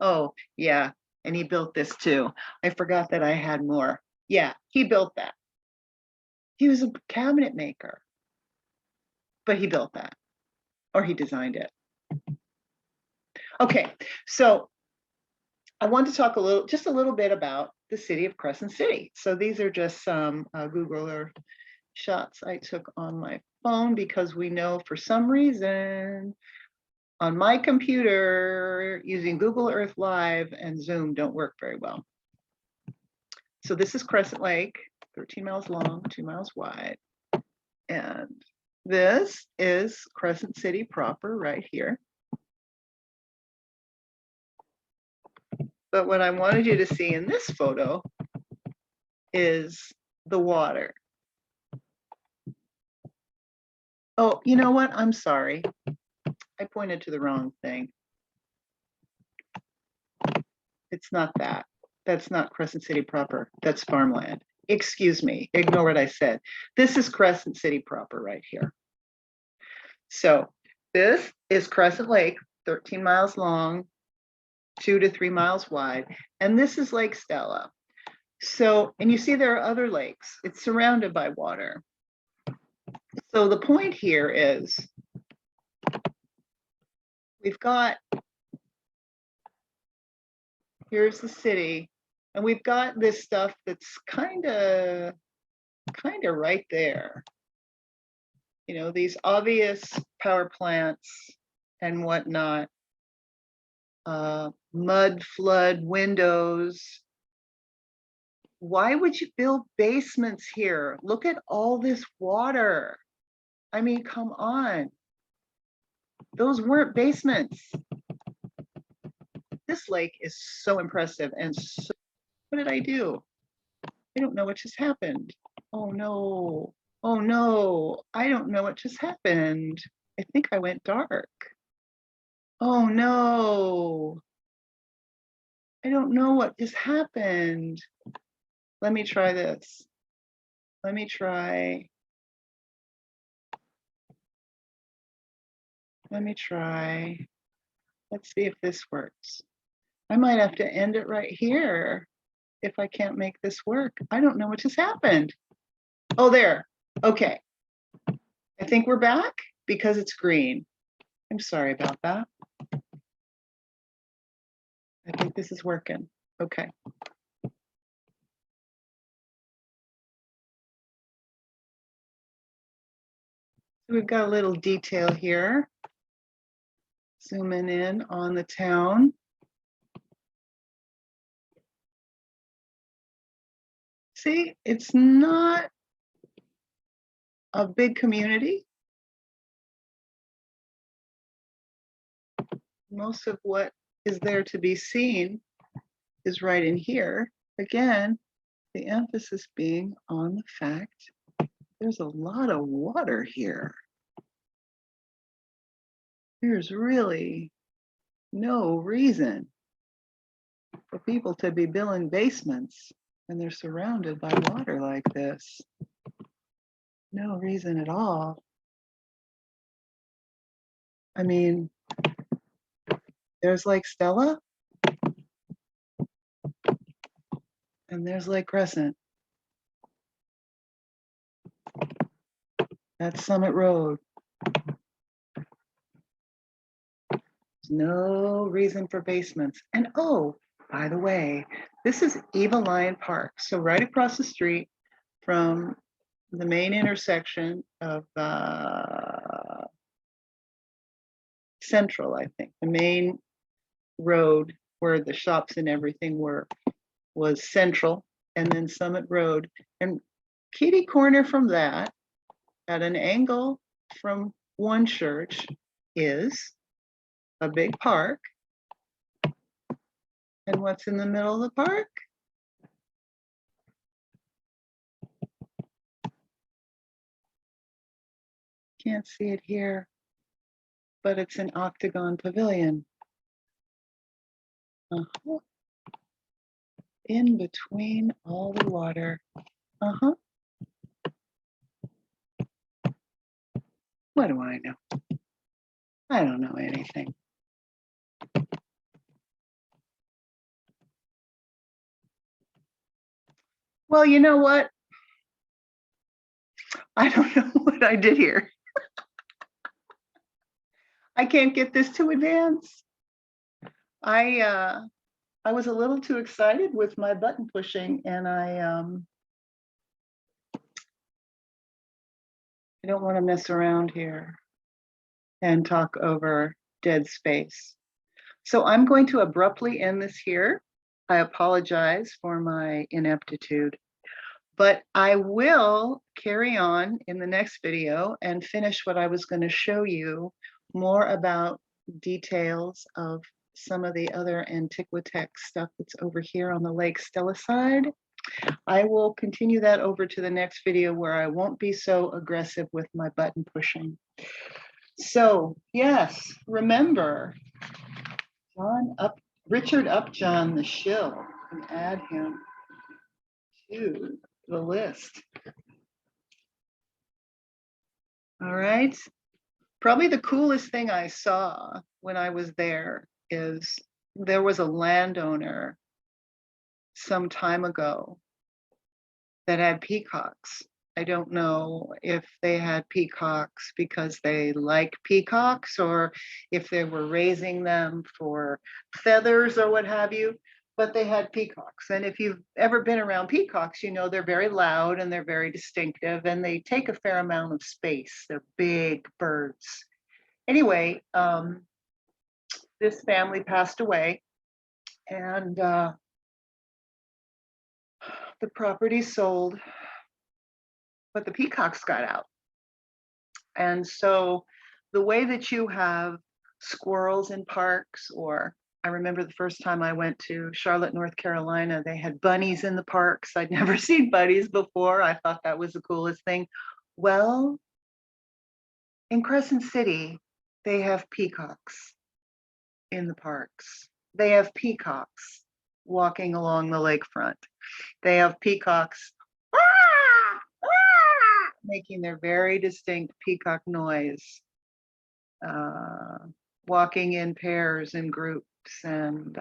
Oh, yeah. And he built this too. I forgot that I had more. Yeah, he built that. He was a cabinet maker, but he built that, or he designed it. Okay, so I want to talk just a little bit about the city of Crescent City. So these are just some Google Earth shots I took on my phone, because we know for some reason on my computer using Google Earth Live and Zoom don't work very well. So this is Crescent Lake, 13 miles long, 2 miles wide. And this is Crescent City proper right here. But what I wanted you to see in this photo is the water. Oh, you know what? I'm sorry. I pointed to the wrong thing. It's not that. That's not Crescent City proper. That's farmland. Excuse me. Ignore what I said. This is Crescent City proper right here. So this is Crescent Lake, 13 miles long, 2 to 3 miles wide. And this is Lake Stella. So, and you see there are other lakes. It's surrounded by water. So the point here is we've got, here's the city, and we've got this stuff that's kind of right there. You know, these obvious power plants and whatnot, mud flood windows. Why would you build basements here? Look at all this water. I mean, come on. Those weren't basements. This lake is so impressive. And so, what did I do? I don't know what just happened. Oh no. Oh no. I don't know what just happened. I think I went dark. Oh no. I don't know what just happened. Let me try this. Let me try. Let's see if this works. I might have to end it right here if I can't make this work. I don't know what just happened. Oh, there. Okay. I think we're back because it's green. I'm sorry about that. I think this is working. Okay. We've got a little detail here. Zooming in on the town. See, it's not a big community. Most of what is there to be seen is right in here. Again, the emphasis being on the fact there's a lot of water here. There's really no reason for people to be building basements when they're surrounded by water like this. No reason at all. I mean, there's Lake Stella and there's Lake Crescent. That's Summit Road. There's no reason for basements. And oh, by the way, this is Eva Lyon Park. So right across the street from the main intersection of Central, I think. The main road where the shops and everything were was Central, and then Summit Road. And kitty corner from that, at an angle from one church, is a big park. And what's in the middle of the park? Can't see it here, but it's an octagon pavilion. In between all the water. What do I know? I don't know anything. Well, you know what? I don't know what I did here. I can't get this to advance. I was a little too excited with my button pushing, and I don't want to mess around here and talk over dead space. So I'm going to abruptly end this here. I apologize for my ineptitude, but I will carry on in the next video and finish what I was going to show you, more about details of some of the other Antiquitech stuff that's over here on the Lake Stella side. I will continue that over to the next video where I won't be so aggressive with my button pushing. So yes, remember Richard Upjohn the shill, and add him to the list. All right. Probably the coolest thing I saw when I was there is there was a landowner some time ago that had peacocks. I don't know if they had peacocks because they like peacocks or if they were raising them for feathers or what have you, but they had peacocks. And if you've ever been around peacocks, you know they're very loud and they're very distinctive and they take a fair amount of space. They're big birds. Anyway, this family passed away, and the property sold, but the peacocks got out. And so the way that you have squirrels in parks, or I remember the first time I went to Charlotte, North Carolina, they had bunnies in the parks. I'd never seen bunnies before. I thought that was the coolest thing. Well, in Crescent City, they have peacocks in the parks. They have peacocks walking along the lakefront. They have peacocks making their very distinct peacock noise, walking in pairs and groups, and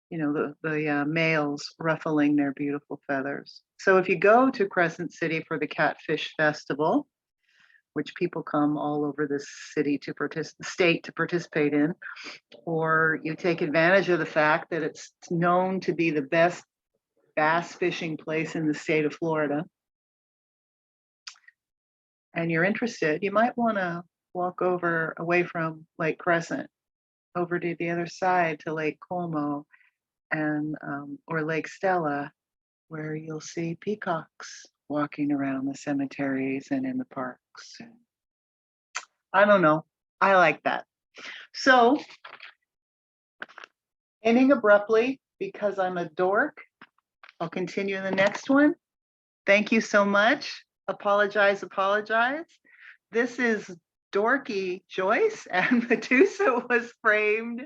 you know, the males ruffling their beautiful feathers. So if you go to Crescent City for the Catfish Festival, which people come all over the city to state to participate in, or you take advantage of the fact that it's known to be the best bass fishing place in the state of Florida, and you're interested, you might want to walk over away from Lake Crescent over to the other side to Lake Como and or Lake Stella, where you'll see peacocks walking around the cemeteries and in the parks. I don't know. I like that. So, ending abruptly because I'm a dork. I'll continue in the next one. Thank you so much. Apologize. This is Dorky Joyce, and Medusa was framed,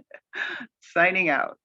signing out.